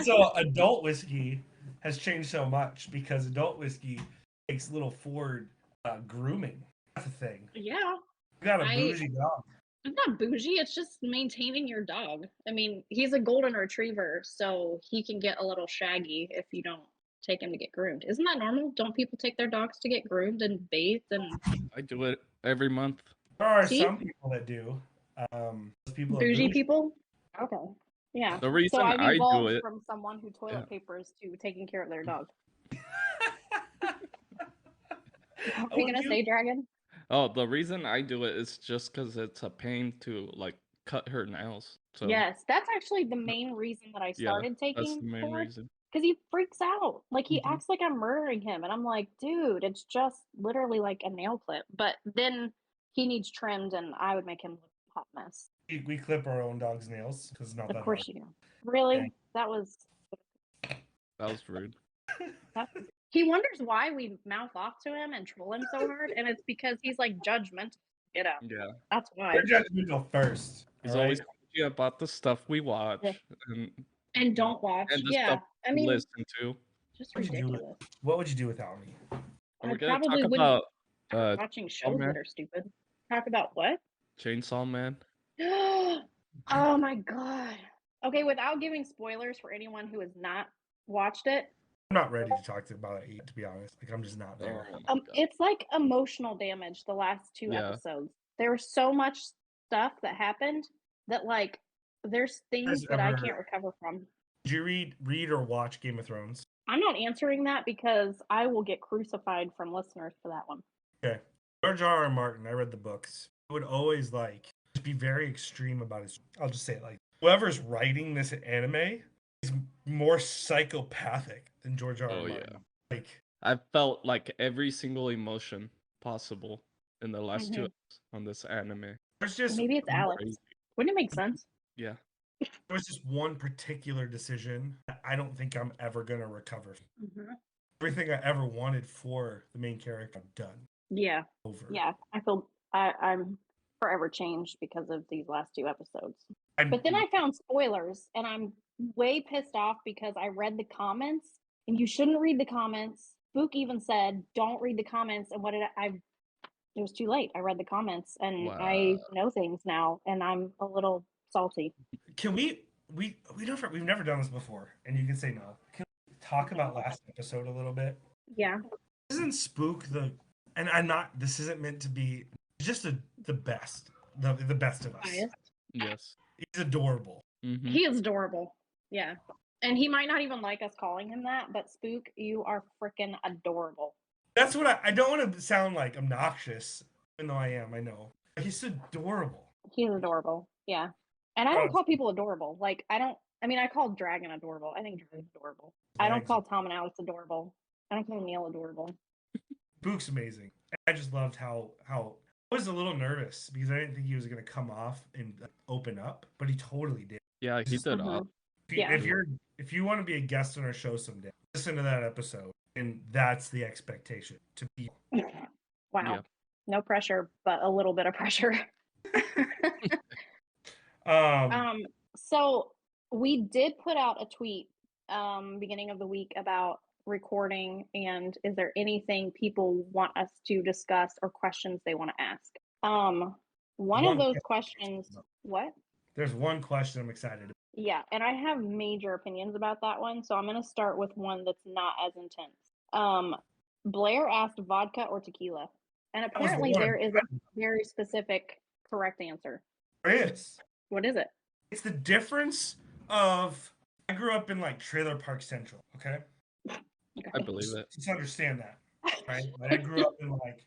So adult whiskey has changed so much because adult whiskey takes little forward grooming. That's a thing. Yeah. You got a bougie dog. It's not bougie. It's just maintaining your dog. I mean, he's a golden retriever, so he can get a little shaggy if you don't take him to get groomed. Isn't that normal? Don't people take their dogs to get groomed and bathed? And I do it every month. There are some people that do. Those people are bougie people? Okay. Yeah. The reason so I've I evolved do it from someone who toilet papers to taking care of their dog. What are you gonna say, Dragon? Oh, the reason I do it is just because it's a pain to like cut her nails. So Yes, that's actually the main reason that I started that's the taking main reason. because he freaks out. Like he acts like I'm murdering him, and I'm like, dude, it's just literally like a nail clip. But then he needs trimmed, and I would make him look a hot mess. We clip our own dog's nails because it's not that Of course hard. you do. Really? Okay. That was rude. He wonders why we mouth off to him and troll him so hard, and it's because he's like judgmental. Get out. Yeah. That's why. You're judgmental first. He's All always right. talking about the stuff we watch and And don't watch. and the Yeah. stuff I we mean, listen to. just What'd you do with- ridiculous. What would you do without me? And I we're gonna probably talk wouldn't about start watching Chainsaw shows Man. that are stupid. Talk about what? Chainsaw Man. Oh my god. Okay, without giving spoilers for anyone who has not watched it, I'm not ready to talk about it, to be honest. Like, I'm just not there. Oh my god. it's like emotional damage the last two Yeah. episodes. There was so much stuff that happened that like there's things Has that I ever- can't recover from. Did you read or watch Game of Thrones? I'm not answering that because I will get crucified from listeners for that one. Okay. George R. Martin, I read the books. He would always just be very extreme about his. I'll just say it like whoever's writing this anime is more psychopathic than George R. R. Oh, yeah. Martin. Like, I felt like every single emotion possible in the last two Mhm. episodes on this anime. there's just Maybe it's Alex. Crazy. Wouldn't it make sense? Yeah. there was just one particular decision that I don't think I'm ever gonna recover. Mhm. Everything I ever wanted for the main character, I've done Yeah. over. Yeah. I feel I'm forever changed because of these last two episodes. I'm, But then I found spoilers and I'm way pissed off because I read the comments and you shouldn't read the comments. Spook even said, don't read the comments. And what did it was too late. I read the comments and I Wow. know things now and I'm a little salty. Can we've never done this before, and you can say no. Can we talk about last episode a little bit? Yeah. Isn't Spook and I'm not, this isn't meant to be just the best, the best of us. Biased. Yes. He's adorable. Mm-hmm. He is adorable. Yeah. And he might not even like us calling him that, but Spook, you are freaking adorable. That's what I don't want to sound like obnoxious, even though I am, I know. He's adorable. He's adorable. Yeah. And I don't call people adorable. Like, I call Dragon adorable. I think Dragon's adorable. I don't call Tom and Alex adorable. I don't call Neal adorable. Spook's amazing. I just loved how I was a little nervous because I didn't think he was going to come off and open up, but he totally did. Yeah, he did. Mhm. If, if you want to be a guest on our show someday, listen to that episode, and that's the expectation to be. Wow. Yeah. No pressure, but a little bit of pressure. So we did put out a tweet beginning of the week about recording and is there anything people want us to discuss or questions they want to ask. One of those questions, what? There's one question I'm excited about. Yeah, and I have major opinions about that one, so I'm going to start with one that's not as intense. Blair asked vodka or tequila, and apparently there is a very specific correct answer. There is. What is it? It's the difference of I grew up in like Trailer Park Central, okay? I believe it. Just understand that, right? Like, I grew up in like,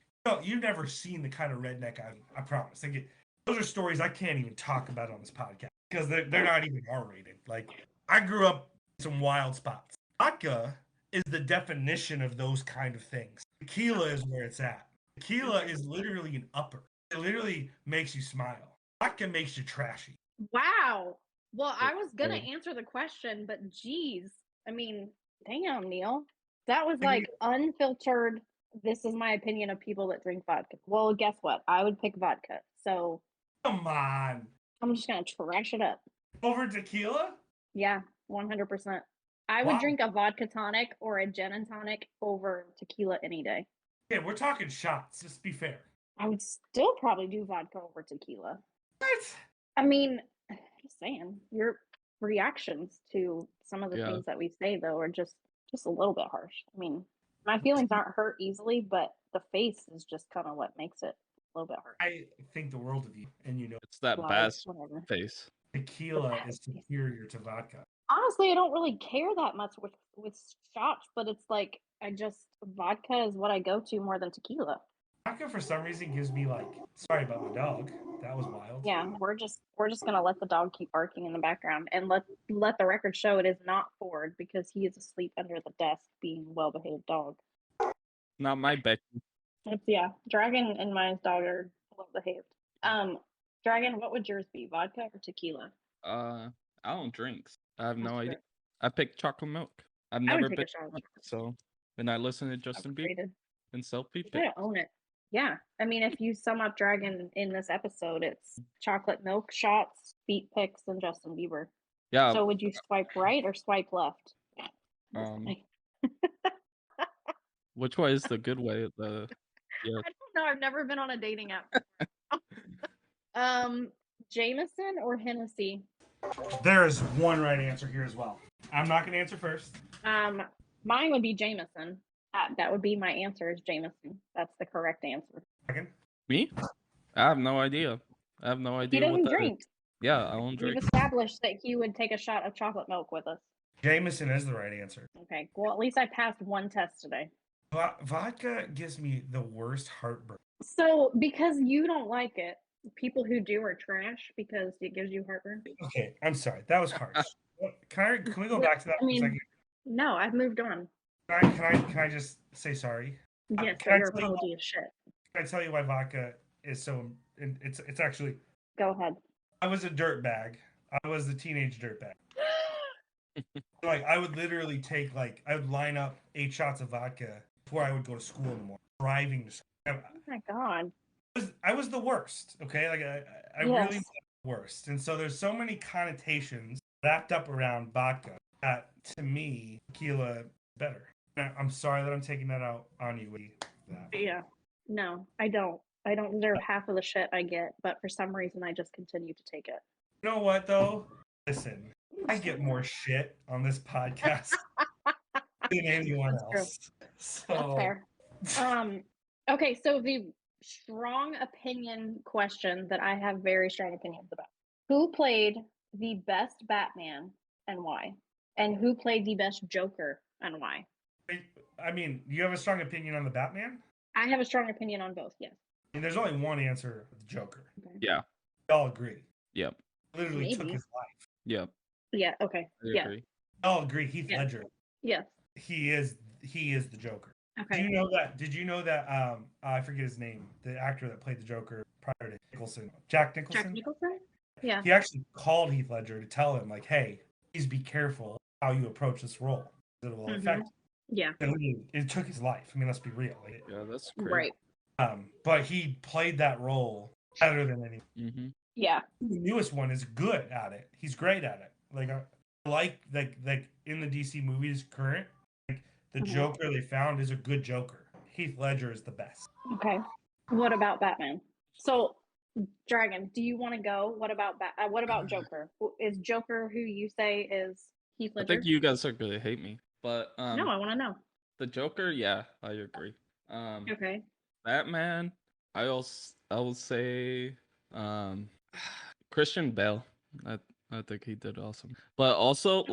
you've never seen the kind of redneck I promise. Like, those are stories I can't even talk about on this podcast because they're not even R-rated. Like, I grew up in some wild spots. Vodka is the definition of those kind of things. Tequila is where it's at. Tequila is literally an upper. It literally makes you smile. Vodka makes you trashy. Wow. Well, I was gonna answer the question, but geez, I mean, damn, Neal, that was like unfiltered. This is my opinion of people that drink vodka. Well, guess what? I would pick vodka. So Come on. I'm just gonna trash it up. Over tequila? Yeah, 100%. I would drink a vodka tonic or a gin and tonic over tequila any day. Yeah, we're talking shots. Just be fair. I would still probably do vodka over tequila. What? I mean, just saying, your reactions to some of the Yeah. things that we say though are just a little bit harsh. I mean, my feelings aren't hurt easily, but the face is just kind of what makes it a little bit harsh. I think the world of you, and you know, It's that Well, bass whatever. face. tequila is superior to vodka. Honestly, I don't really care that much with shots, but it's like vodka is what I go to more than tequila. Vodka for some reason gives me like, sorry about the dog. That was wild. Yeah, we're just gonna let the dog keep barking in the background and let the record show it is not Ford because he is asleep under the desk being a well-behaved dog. Not my Becky. Dragon and my dog are well behaved. Dragon, what would yours be? Vodka or tequila? I don't drink. I have no That's idea. fair. I picked chocolate milk. I've I would never take been a shot of so and I listen to Justin Bieber Overrated. and selfie I don't own it. Yeah. I mean, if you sum up Dragon in this episode, it's chocolate milk shots, feet pics, and Justin Bieber. Yeah. So would you swipe right or swipe left? Um, which way is the good way? Yeah. I don't know. I've never been on a dating app. Jameson or Hennessy? There is one right answer here as well. I'm not going to answer first. Mine would be Jameson. That would be my answer. Is Jameson? That's the correct answer. Second. Me? I have no idea. I have no He idea what doesn't that is. drink. Yeah, I don't We've drink. established that he would take a shot of chocolate milk with us. Jameson is the right answer. Okay. Well, at least I passed one test today. Vodka gives me the worst heartburn. So, because you don't like it, people who do are trash because it gives you heartburn. Okay, I'm sorry. That was harsh. Can we go back to that I for a mean, second? no, I've moved on. Can I just say sorry? Yes, can but I your tell you apology is shit. Can I tell you why vodka is so? It's actually. Go ahead. I was a dirtbag. I was the teenage dirtbag. Like I would literally take I would line up 8 shots of vodka before I would go to school in the morning, driving to school. Oh my god. I was the worst. Okay, I Yes. really was the worst, and so there's so many connotations wrapped up around vodka that to me tequila is better. Now, I'm sorry that I'm taking that out on you. Yeah. No, I don't. I don't deserve half of the shit I get, but for some reason I just continue to take it. You know what though? Listen, I get more shit on this podcast than anyone else. So That's fair. Okay, so the strong opinion question that I have very strong opinions about. Who played the best Batman and why? And who played the best Joker and why? I mean, you have a strong opinion on the Batman? I have a strong opinion on both, yes. I mean, there's only one answer with the Joker. Okay. Yeah. We all agree. Yep. Literally took Maybe. his life. Yep. Yeah, okay. I Yeah. agree. We all agree. Heath Yeah. Ledger. Yes. He is the Joker. Okay. Did you know that I forget his name, the actor that played the Joker prior to Nicholson, Jack Nicholson? Jack Nicholson? Yeah. He actually called Heath Ledger to tell him hey, please be careful how you approach this role. It will affect you. Yeah. And it took his life. I mean, let's be real. Yeah, that's great. Right. But he played that role better than anyone. Mm-hmm. Yeah. The newest one is good at it. He's great at it. I like in the DC movies current, the Joker they found is a good Joker. Heath Ledger is the best. Okay. What about Batman? So, Dragon, do you want to go? What about Joker? Is Joker who you say is Heath I Ledger? think you guys are gonna hate me, but No, I want to know. the Joker, yeah, I agree. Okay. Batman, I will say Christian Bale. I think he did awesome. But also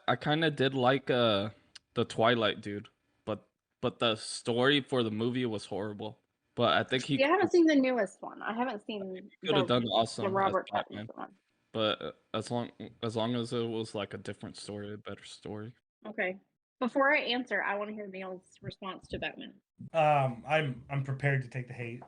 I kind of did like the Twilight dude, but the story for the movie was horrible. But I think he I haven't seen the newest one. I haven't seen could have done the awesome as Robert Batman. Pattinson one. But as long as it was like a different story, a better story. Okay. Before I answer, I want to hear Neal's response to Batman. I'm prepared to take the hate.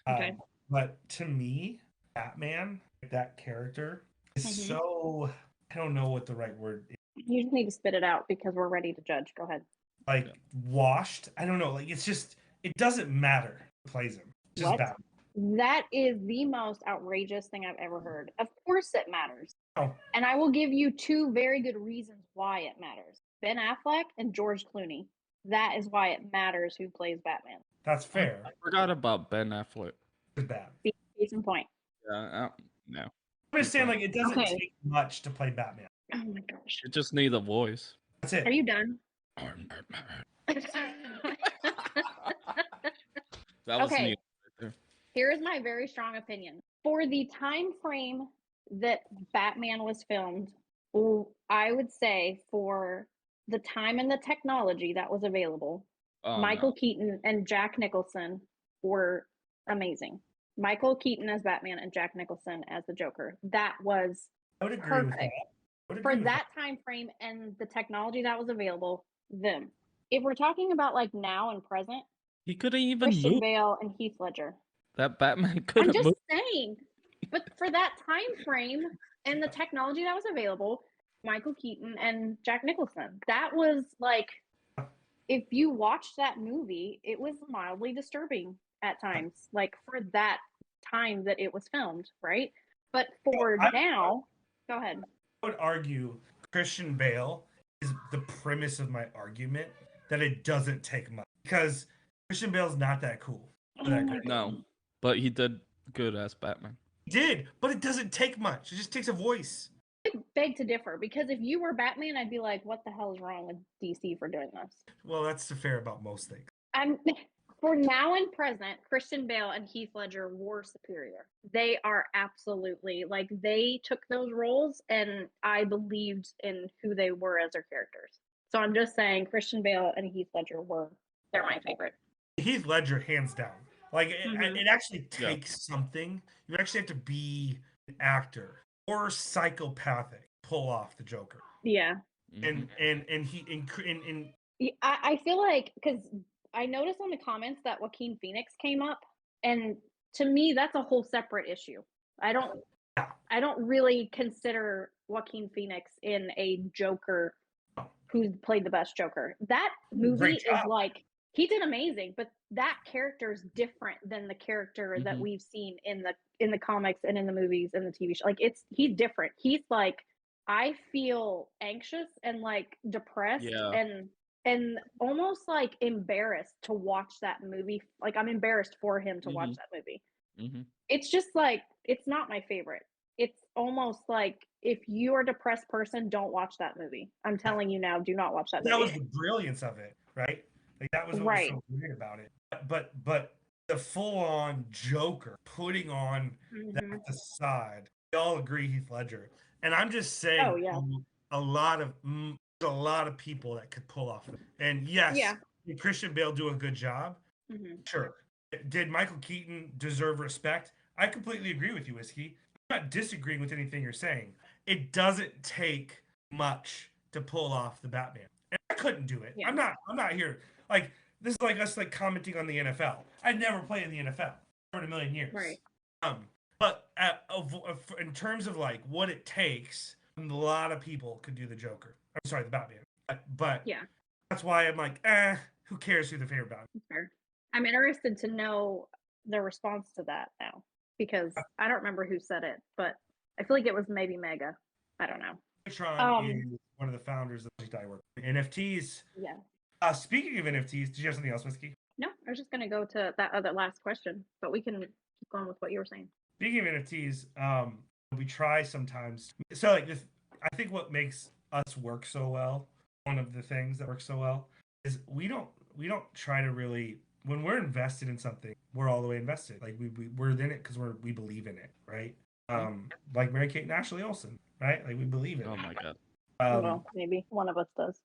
Okay. But to me, Batman, that character, is so I don't know what the right word is. You just need to spit it out because we're ready to judge. Go ahead. Washed. I don't know. It's just it doesn't matter who plays him. It's just What? Batman. That is the most outrageous thing I've ever heard. Of course it matters. Oh. And I will give you 2 very good reasons why it matters. Ben Affleck and George Clooney. That is why it matters who plays Batman. That's fair. I forgot about Ben Affleck. It's bad. Case in point. Yeah, no. I'm just saying, it doesn't Okay. take much to play Batman. Oh my gosh. You just need a voice. That's it. Are you done? That was Okay. me. Here is my very strong opinion. For the time frame that Batman was filmed, I would say for the time and the technology that was available, Oh, Michael Keaton and Jack Nicholson were amazing. Michael Keaton as Batman and Jack Nicholson as the Joker. That was I would agree with that. perfect. I would For agree with that time frame and the technology that was available, them. If we're talking about now and present, he couldn't even Christian move. Bale and Heath Ledger. That Batman I'm couldn't just move. saying. But for that time frame and the technology that was available, Michael Keaton and Jack Nicholson. That was if you watched that movie, it was mildly disturbing at times, like for that time that it was filmed, right? But for I- now, go ahead. I would argue Christian Bale is the premise of my argument that it doesn't take much because Christian Bale's not that cool. Oh That my great. No, but he did good as Batman. He did, but it doesn't take much. It just takes a voice. I beg to differ because if you were Batman, I'd be like, what the hell is wrong with DC for doing this? Well, that's fair about most things. I'm for now and present, Christian Bale and Heath Ledger were superior. They are absolutely like they took those roles and I believed in who they were as their characters. So I'm just saying Christian Bale and Heath Ledger they're my favorite. Heath Ledger, hands down. Like Mhm. it actually takes something. You actually have to be an actor or psychopathic to pull off the Joker. Yeah. And I feel like because I noticed on the comments that Joaquin Phoenix came up, and to me that's a whole separate issue. I don't really consider Joaquin Phoenix in a Joker who played the best Joker. That movie is like he did amazing, but that character is different than the character that we've seen in the comics and in the movies and the TV show. Like he's different. He's like I feel anxious and like depressed and almost like embarrassed to watch that movie. Like I'm embarrassed for him to watch that movie. It's just like it's not my favorite. It's almost like if you're a depressed person, don't watch that movie. I'm telling you now, do not watch that movie. That was the brilliance of it, right? Like that was what was so great about it. But the full-on Joker putting on that facade, we all agree Heath Ledger. And I'm just saying a lot of people that could pull off it. And yes, did Christian Bale do a good job? Sure. Did Michael Keaton deserve respect? I completely agree with you, Whiskey. I'm not disagreeing with anything you're saying. It doesn't take much to pull off the Batman. And I couldn't do it. Yeah. I'm not here like this is like us like commenting on the NFL. I'd never play in the NFL for a million years. Right. But in terms of like what it takes, a lot of people could do the Joker. I'm sorry, the Batman. But yeah, that's why I'm like, who cares who the favorite Batman? Fair. I'm interested to know the response to that now because I don't remember who said it, but I feel like it was maybe Mega. I don't know. Tron is one of the founders of the I work NFTs. Yeah. Speaking of NFTs, did you have something else, Whiskey? No, I was just going to go to that other last question, but we can keep going with what you were saying. Speaking of NFTs, we try sometimes. So like this, I think what makes us work so well, one of the things that works so well, is we don't try to really when we're invested in something, we're all the way invested. Like we're in it because we believe in it, right? Like Mary Kate and Ashley Olsen, right? Like we believe in it. Oh my god. Well, maybe one of us does.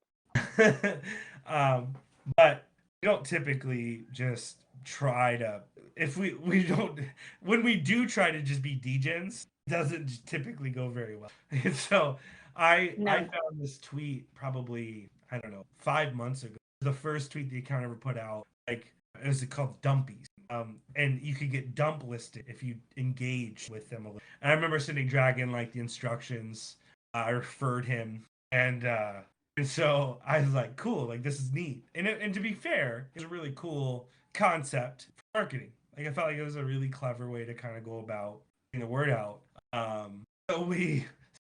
But we don't typically just try to if we don't when we do try to just be degens, it doesn't typically go very well. And so I found this tweet probably, I don't know, 5 months ago. The first tweet the account ever put out, like it was called Dumpies. And you could get dump listed if you engage with them a little. And I remember sending Dragon like the instructions. I referred him, and so I was like, cool, like this is neat. And to be fair, it's a really cool concept for marketing. Like I felt like it was a really clever way to kind of go about getting the word out. So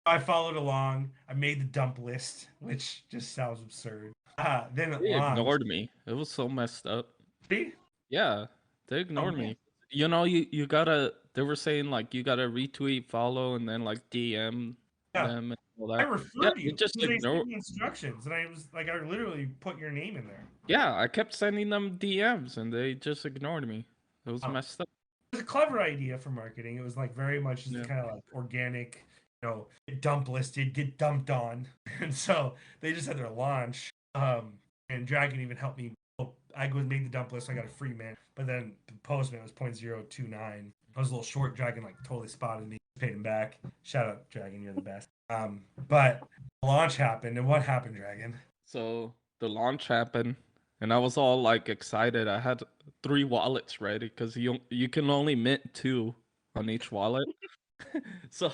I followed along. I made the dump list, which just sounds absurd. Then it ignored me. It was so messed up. See? Yeah, they ignored me. You know, you gotta. They were saying like you gotta retweet, follow, and then like DM them and all that. I referred you. Just ignored the instructions, and I was like, I literally put your name in there. Yeah, I kept sending them DMs, and they just ignored me. It was messed up. It was a clever idea for marketing. It was like very much just kind of like organic, get dump listed, get dumped on, and so they just had their launch. And Dragon even helped me. I made the dump list, so I got a free man. But then the postman was 0.029. I was a little short. Dragon like totally spotted me, paid him back. Shout out, Dragon, you're the best. But the launch happened, and what happened, Dragon? So the launch happened, and I was all like excited. I had 3 wallets ready because you can only mint 2 on each wallet. so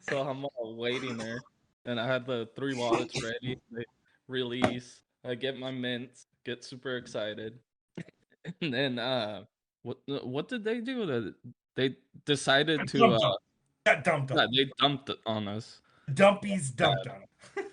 I'm all waiting there, and I had the 3 wallets ready. They release. I get my mints, get super excited, and then What did they do? That they decided to Dumped on. Got dumped yeah, on. they dumped it on us. Dumpies dumped on them.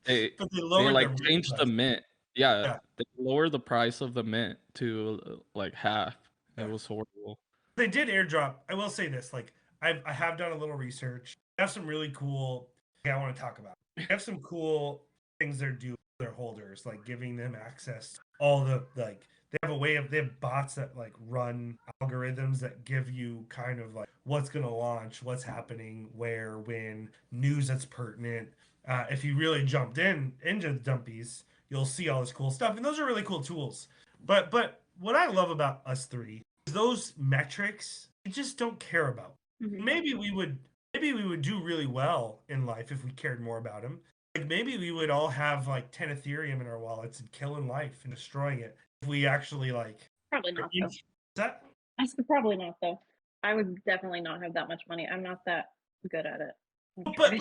They But they they lowered like their changed the price. mint. Yeah, Yeah, they lowered the price of the mint to like half. It yeah. was horrible. They did airdrop. I will say this: like I have done a little research. They have some really cool. I want to talk about. They have some cool things they're doing for their holders, like giving them access to all the like. They have bots that like run algorithms that give you kind of like what's going to launch, what's happening, where, when, news that's pertinent. If you really jumped into the dumpies, you'll see all this cool stuff, and those are really cool tools. But what I love about us three, those metrics we just don't care about. Mhm. Maybe we would do really well in life if we cared more about them. Like maybe we would all have like 10 Ethereum in our wallets and killing life and destroying it if we actually like Probably not though. that. I said probably not though. I would definitely not have that much money. I'm not that good at it. But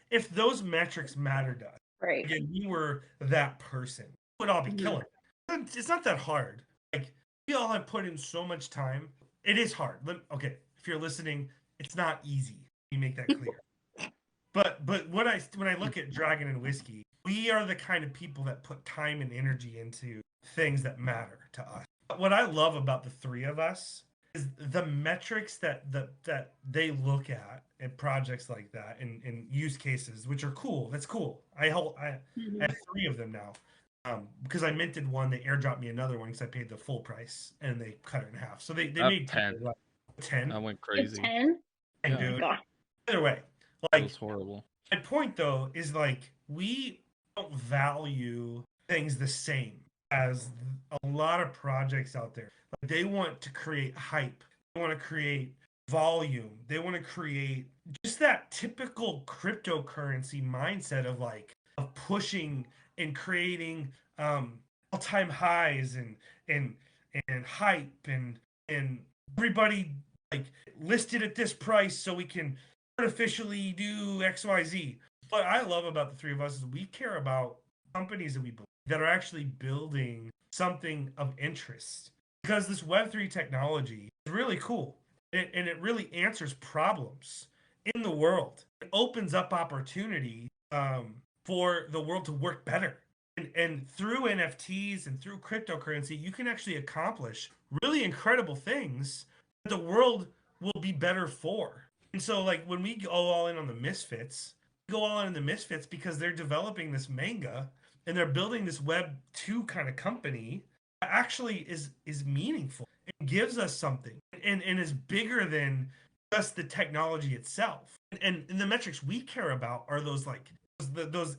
if those metrics mattered to us, Right. again, we were that person, we would all be killing it. It's not that hard. Like we all have put in so much time. It is hard. Okay, if you're listening, it's not easy. You make that clear. But when I look at Dragon and Whiskey, we are the kind of people that put time and energy into things that matter to us. What I love about the three of us is the metrics that they look at in projects like that and use cases, which are cool. That's cool. I have three of them now. Because I minted one, they airdropped me another one because I paid the full price and they cut it in half. So they made 10. 10. I went crazy. 10? And Oh my dude, god. either way, It like was horrible. my point though is like we don't value things the same as a lot of projects out there. Like, they want to create hype. They want to create volume. They want to create just that typical cryptocurrency mindset of like of pushing and creating all-time highs and and hype and everybody like listed at this price so we can artificially do XYZ. What I love about the three of us is we care about companies that we believe that are actually building something of interest. Because this Web3 technology is really cool and it really answers problems in the world. It opens up opportunity for the world to work better. And through NFTs and through cryptocurrency, you can actually accomplish really incredible things that the world will be better for. And so, like, when we go all in on the Misfits, we go all in the Misfits because they're developing this manga and they're building this Web 2 kind of company that actually is meaningful. It gives us something and is bigger than just the technology itself. And the metrics we care about are those like those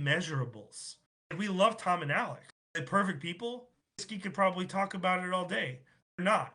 immeasurables. We love Tom and Alex. They're perfect people. Whiskey could probably talk about it all day. They're not.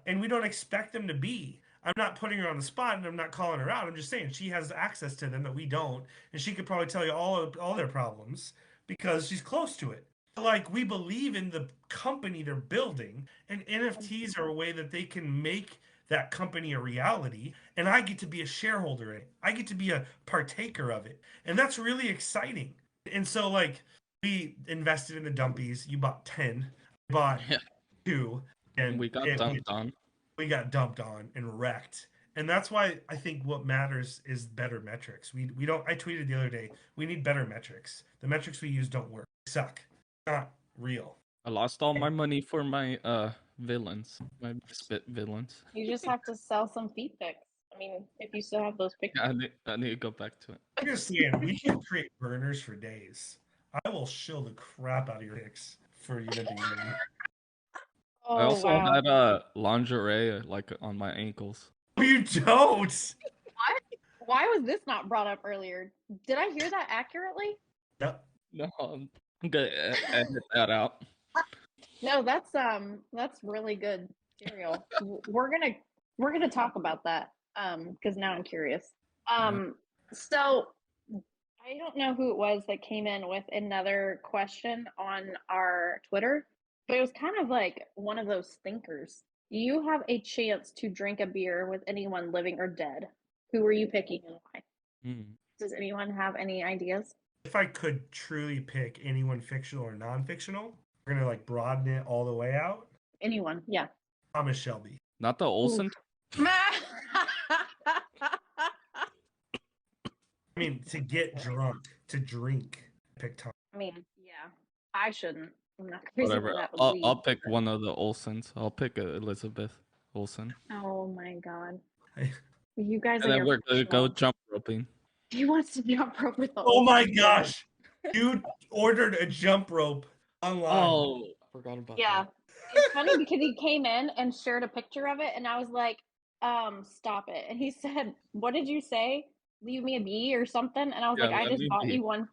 And we don't expect them to be. I'm not putting her on the spot and I'm not calling her out. I'm just saying she has access to them that we don't. And she could probably tell you all their problems because she's close to it. Like, we believe in the company they're building, and NFTs are a way that they can make that company a reality. And I get to be a shareholder in it, I get to be a partaker of it. And that's really exciting. And so, like, we invested in the dumpies. You bought 10, I bought Yeah. 2, and We got dumped on. we got dumped on and wrecked. And that's why I think what matters is better metrics. We don't. I tweeted the other day. We need better metrics. The metrics we use don't work. They suck. Not real. I lost all my money for my villains, my spit villains. You just have to sell some feet pics. I mean, if you still have those pictures. I need to go back to it. I'm just saying, we can create burners for days. I will shill the crap out of your pics for you to be. Oh, I also wow. had lingerie like on my ankles. You don't. What? Why was this not brought up earlier? Did I hear that accurately? No. No, I'm gonna edit that out. No, that's really good cereal. We're gonna talk about that because now I'm curious. So I don't know who it was that came in with another question on our Twitter, but it was kind of like one of those thinkers. You have a chance to drink a beer with anyone living or dead. Who are you picking and why? Does anyone have any ideas? If I could truly pick anyone fictional or non-fictional, we're gonna like broaden it all the way out. Anyone. Yeah. Thomas Shelby. Not the Olsen. I mean, to get drunk, to drink. Pick Thomas. I mean, yeah. I shouldn't. I'm not crazy Whatever. for that with I'll weed. pick one of the Olsens. I'll pick Elizabeth Olsen. Oh my god. You guys And are then we're gonna go jump roping. He wants to jump rope with the Oh my Olsen. gosh. Dude ordered a jump rope online. Oh, forgot about Yeah. that. It's funny because he came in and shared a picture of it, and I was like, stop it. And he said, what did you say? Leave me a bee or something? And I was Yeah, like, I let just me bought be. you one.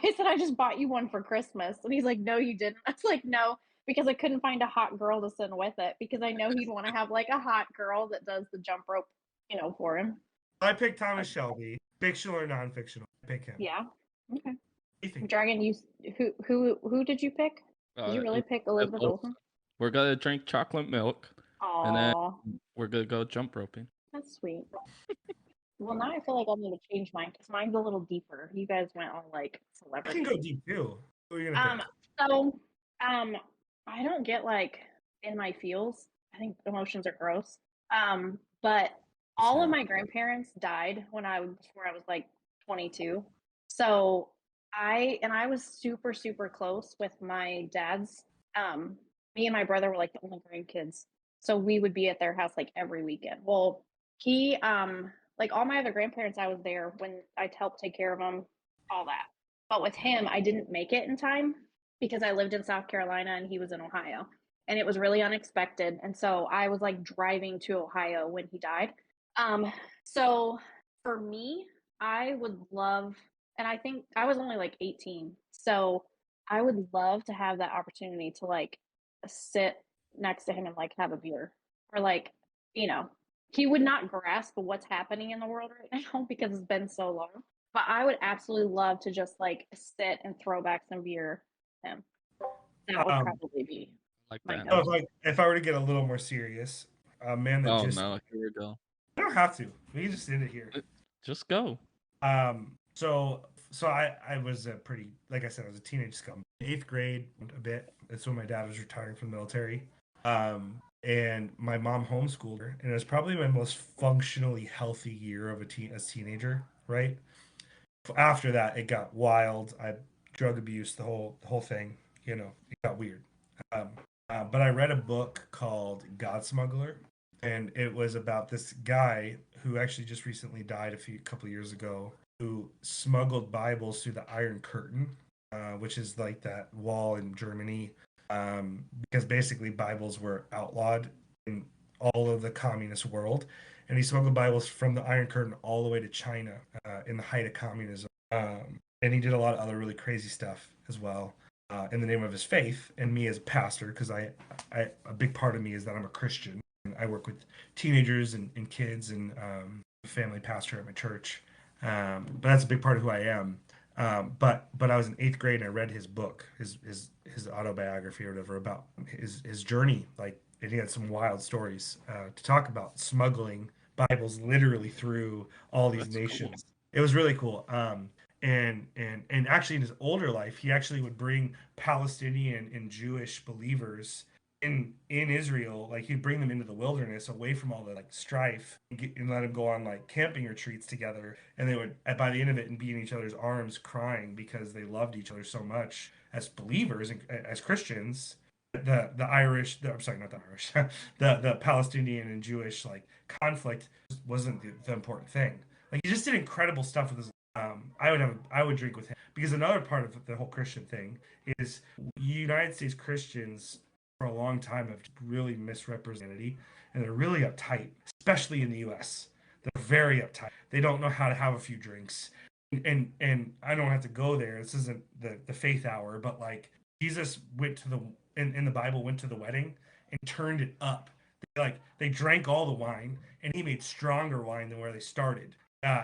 I said, I just bought you one for Christmas. And he's like, no, you didn't. I was like, no, because I couldn't find a hot girl to send with it because I know he'd want to have like a hot girl that does the jump rope, for him. I picked Thomas Shelby. Fictional or non-fictional? I pick him. Yeah. Okay. What do you think? Dragon, who did you pick? Did you really pick Elizabeth Olsen? We're gonna drink chocolate milk, and then Aw, we're gonna go jump roping. that's sweet. Well, now I feel like I'm gonna change mine because mine's a little deeper. You guys went all like I celebrity. can go deep too. Who are you gonna pick? So, I don't get like in my feels. I think emotions are gross. But all of my grandparents died before I was like 22. So I was super, super close with my dad's. Me and my brother were like the only grandkids. So we would be at their house like every weekend. Well, he, like all my other grandparents, I was there when I helped take care of them, all that. But with him, I didn't make it in time because I lived in South Carolina and he was in Ohio. And it was really unexpected. And so I was like driving to Ohio when he died. So for me, I would love, and I think I was only like 18. So I would love to have that opportunity to like sit next to him and like have a beer or like, he would not grasp what's happening in the world right now because it's been so long. But I would absolutely love to just like sit and throw back some beer with him. That would probably be Like my that. go-to. If I were to get a little more serious, a man that Oh just no, here we go. I don't have to. We can just end it here. Just go. So I was a pretty, like I said, I was a teenage scum. 8th grade, a bit. That's when my dad was retiring from the military. And my mom homeschooled her, and it was probably my most functionally healthy year of as teenager. Right. After that, it got wild. I drug abuse, the whole thing. It got weird. But I read a book called God Smuggler, and it was about this guy who actually just recently died a couple years ago, who smuggled Bibles through the Iron Curtain, which is like that wall in Germany, because basically Bibles were outlawed in all of the communist world, and he smuggled Bibles from the Iron Curtain all the way to China in the height of communism, and he did a lot of other really crazy stuff as well. In the name of his faith, and me as a pastor, because a big part of me is that I'm a Christian. And I work with teenagers and kids, and family pastor at my church. But that's a big part of who I am. But I was in 8th grade and I read his book, his autobiography or whatever, about his journey. Like, and he had some wild stories to talk about smuggling Bibles literally through all these nations. Cool. It was really cool. And actually in his older life, he actually would bring Palestinian and Jewish believers in Israel, like he'd bring them into the wilderness away from all the like strife, and let them go on like camping retreats together, and they would by the end of it and be in each other's arms crying because they loved each other so much as believers and as Christians. The Irish, I'm sorry, not the Irish, the Palestinian and Jewish like conflict wasn't the important thing. Like, he just did incredible stuff with his. I would drink with him, because another part of the whole Christian thing is United States Christians for a long time have really misrepresented, and they're really uptight, especially in the U.S. They're very uptight. They don't know how to have a few drinks, and I don't have to go there. This isn't the faith hour, but like Jesus went to in the Bible went to the wedding and turned it up. They drank all the wine, and he made stronger wine than where they started.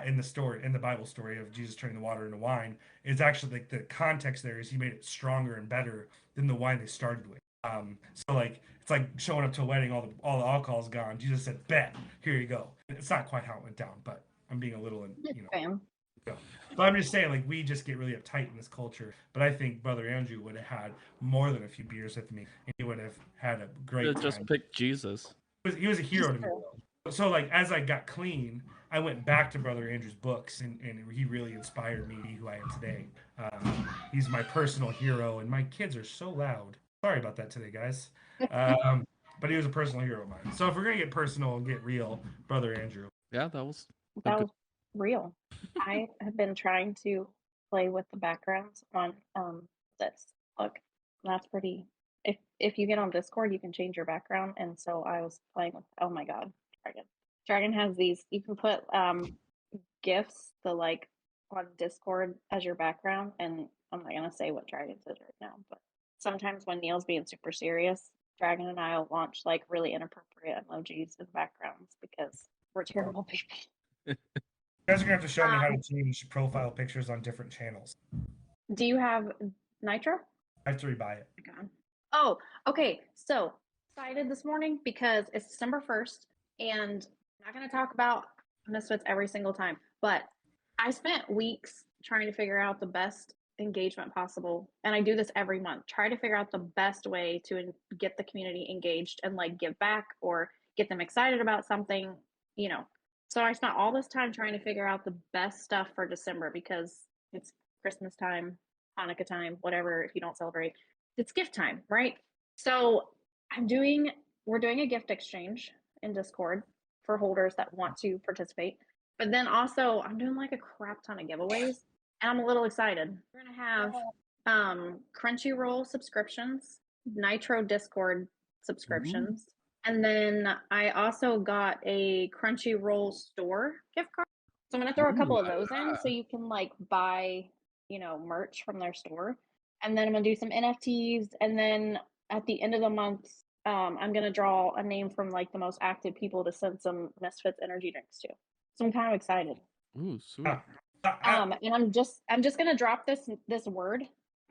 In the Bible story of Jesus turning the water into wine, it's actually like the context there is he made it stronger and better than the wine they started with. So like it's like showing up to a wedding, all the alcohol's gone. Jesus said, "Bet, here you go." It's not quite how it went down, but I'm being a little, So, but I'm just saying, like, we just get really uptight in this culture. But I think Brother Andrew would have had more than a few beers with me, and he would have had a great time. Just pick Jesus. He was a hero to me. So, like, as I got clean, I went back to Brother Andrew's books, and he really inspired me to be who I am today. He's my personal hero, and my kids are so loud. Sorry about that today, guys. But he was a personal hero of mine. So if we're gonna get personal and get real, Brother Andrew. Yeah, that was real. I have been trying to play with the backgrounds on this. Look, that's pretty. If you get on Discord, you can change your background, and so I was playing with. Oh my God, Dragon! Dragon has these. You can put gifs like on Discord as your background, and I'm not gonna say what Dragon says right now, but sometimes when Neal's being super serious, Dragon and I will launch like really inappropriate emojis and backgrounds because we're terrible people. You guys are gonna have to show me how to change profile pictures on different channels. Do you have Nitro? I have to rebuy it. Oh, okay. So excited this morning because it's December 1st, and I'm not going to talk about Misfits every single time, but I spent weeks trying to figure out the best engagement possible, and I do this every month. Try to figure out the best way to get the community engaged and like give back or get them excited about something, you know. So I spent all this time trying to figure out the best stuff for December because it's Christmas time, Hanukkah time, whatever, if you don't celebrate. It's gift time, right? So we're doing a gift exchange in Discord for holders that want to participate. But then also I'm doing like a crap ton of giveaways, and I'm a little excited. We're gonna have Crunchyroll subscriptions, Nitro Discord subscriptions, and then I also got a Crunchyroll store gift card. So I'm gonna throw a couple of those in so you can like buy, merch from their store. And then I'm gonna do some NFTs, and then at the end of the month, I'm gonna draw a name from like the most active people to send some Misfits energy drinks to. So I'm kind of excited. Ooh, sweet. And I'm just gonna drop this word,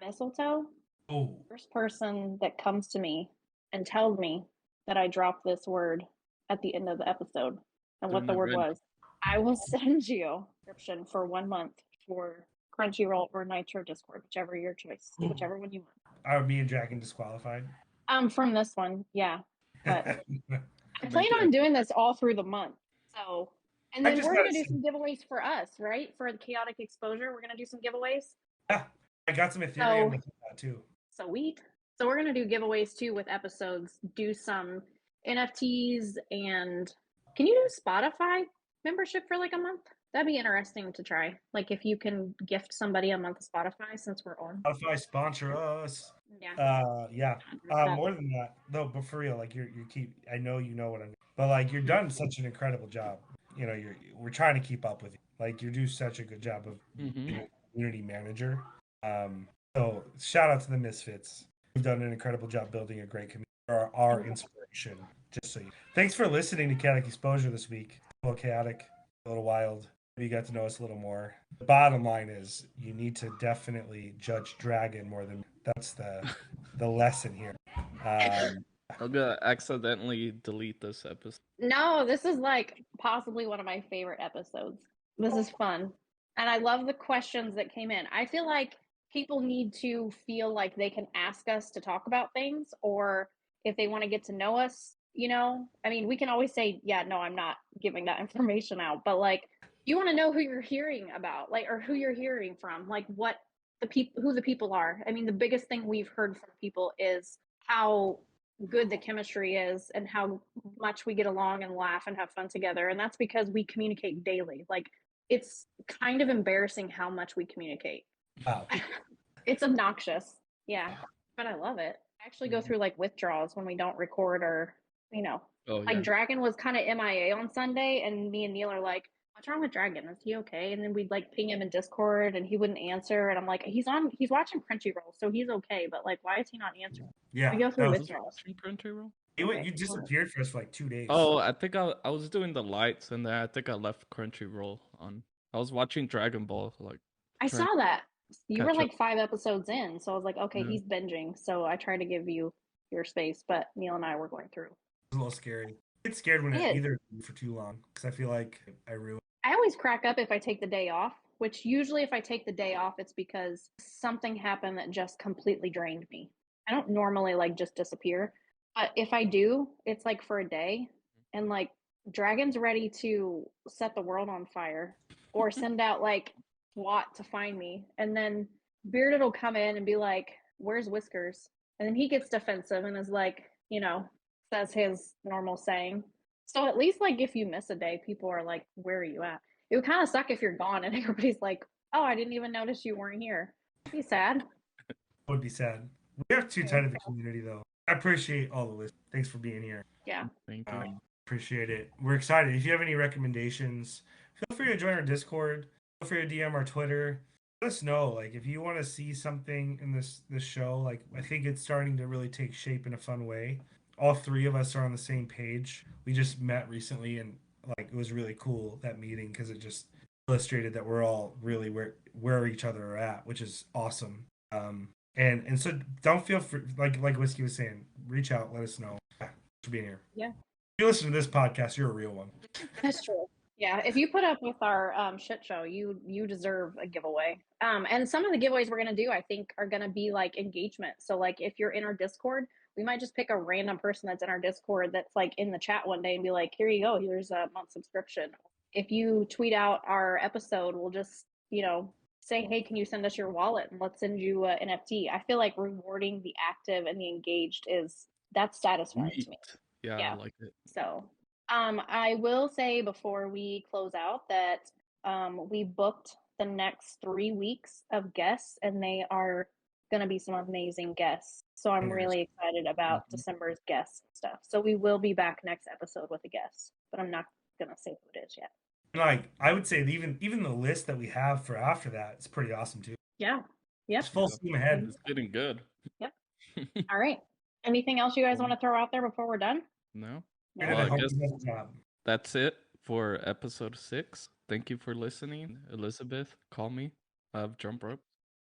mistletoe. Oh. First person that comes to me and tells me that I dropped this word at the end of the episode and what the word was, I will send you a subscription for 1 month for Crunchyroll or Nitro Discord, whichever your choice, whichever one you want. Are me and Dragon disqualified? From this one, yeah. But I plan on doing this all through the month. So, and then we're gonna do some giveaways for us, right? For the chaotic exposure, we're gonna do some giveaways. Yeah, I got some Ethereum with that too. Sweet. So we're gonna do giveaways too with episodes. Do some NFTs, and can you do Spotify membership for like a month? That'd be interesting to try. Like if you can gift somebody a month of Spotify since we're on. Spotify sponsor us. Yeah. More than that, though. But for real, like you keep. I know you know what I mean. But like you're done such an incredible job. We're trying to keep up with you. Like you do such a good job of being a community manager. So shout out to the Misfits. You've done an incredible job building a great community. Our inspiration. Just so you. Thanks for listening to Chaotic Exposure this week. A little chaotic, a little wild. You got to know us a little more. The bottom line is you need to definitely judge Dragon more than that's the lesson here. I'm gonna accidentally delete this episode. No, this is like possibly one of my favorite episodes. This is fun. And I love the questions that came in. I feel like people need to feel like they can ask us to talk about things, or if they want to get to know us, I mean, we can always say, yeah, no, I'm not giving that information out. But like, you want to know who you're hearing about, like, or who you're hearing from, like what who the people are. I mean, the biggest thing we've heard from people is how good the chemistry is and how much we get along and laugh and have fun together. And that's because we communicate daily. Like, it's kind of embarrassing how much we communicate. Wow. It's obnoxious. Yeah. But I love it. I actually go through like withdrawals when we don't record, or, Dragon was kind of MIA on Sunday, and me and Neal are like, what's wrong with Dragon? Is he okay? And then we'd like ping him in Discord and he wouldn't answer. And I'm like, he's watching Crunchyroll, so he's okay. But like, why is he not answering? Yeah. We go through withdrawals. Crunchyroll? You disappeared for us for like 2 days. Oh, I think I was doing the lights, and then I think I left Crunchyroll on. I was watching Dragon Ball. I saw that. You were like 5 episodes in, so I was like, okay, he's binging. So I tried to give you your space, but Neal and I were going through. It's a little scary. I get scared when it's either for too long because I feel like I ruin. I always crack up if I take the day off which usually if I take the day off, it's because something happened that just completely drained me. I don't normally like just disappear, but if I do, it's like for a day, and like Dragon's ready to set the world on fire or send out like SWAT to find me, and then Bearded will come in and be like, "Where's Whiskers?" And then he gets defensive and is like, says his normal saying. So at least like if you miss a day, people are like, "Where are you at?" It would kind of suck if you're gone and everybody's like, "Oh, I didn't even notice you weren't here." Be sad. Would be sad. We have too tight of a community, though. I appreciate all the listeners. Thanks for being here. Yeah. Thank you. Appreciate it. We're excited. If you have any recommendations, feel free to join our Discord. Feel free to DM our Twitter. Let us know. Like if you want to see something in this show, like I think it's starting to really take shape in a fun way. All three of us are on the same page. We just met recently, and like it was really cool that meeting because it just illustrated that we're all really where each other are at, which is awesome. And so don't feel free, like Whiskey was saying, reach out, let us know. Thanks for being here. Yeah. If you listen to this podcast, you're a real one. That's true. Yeah, if you put up with our shit show, you deserve a giveaway. And some of the giveaways we're gonna do, I think, are gonna be like engagement. So like if you're in our Discord, we might just pick a random person that's in our Discord that's like in the chat one day and be like, "Here you go, here's a month subscription." If you tweet out our episode, we'll just say, "Hey, can you send us your wallet and let's send you an NFT." I feel like rewarding the active and the engaged that's satisfying to me. Yeah, I like it. So, I will say before we close out that we booked the next 3 weeks of guests, and they are going to be some amazing guests. So I'm really excited about December's guests and stuff. So we will be back next episode with a guest, but I'm not going to say who it is yet. Like I would say, even the list that we have for after that is pretty awesome too. Yeah. Yep. It's full steam ahead. It's getting good. Yep. All right. Anything else you guys want to throw out there before we're done? No. Well, I guess that's it for episode 6. Thank you for listening. Elizabeth, call me. Jump rope.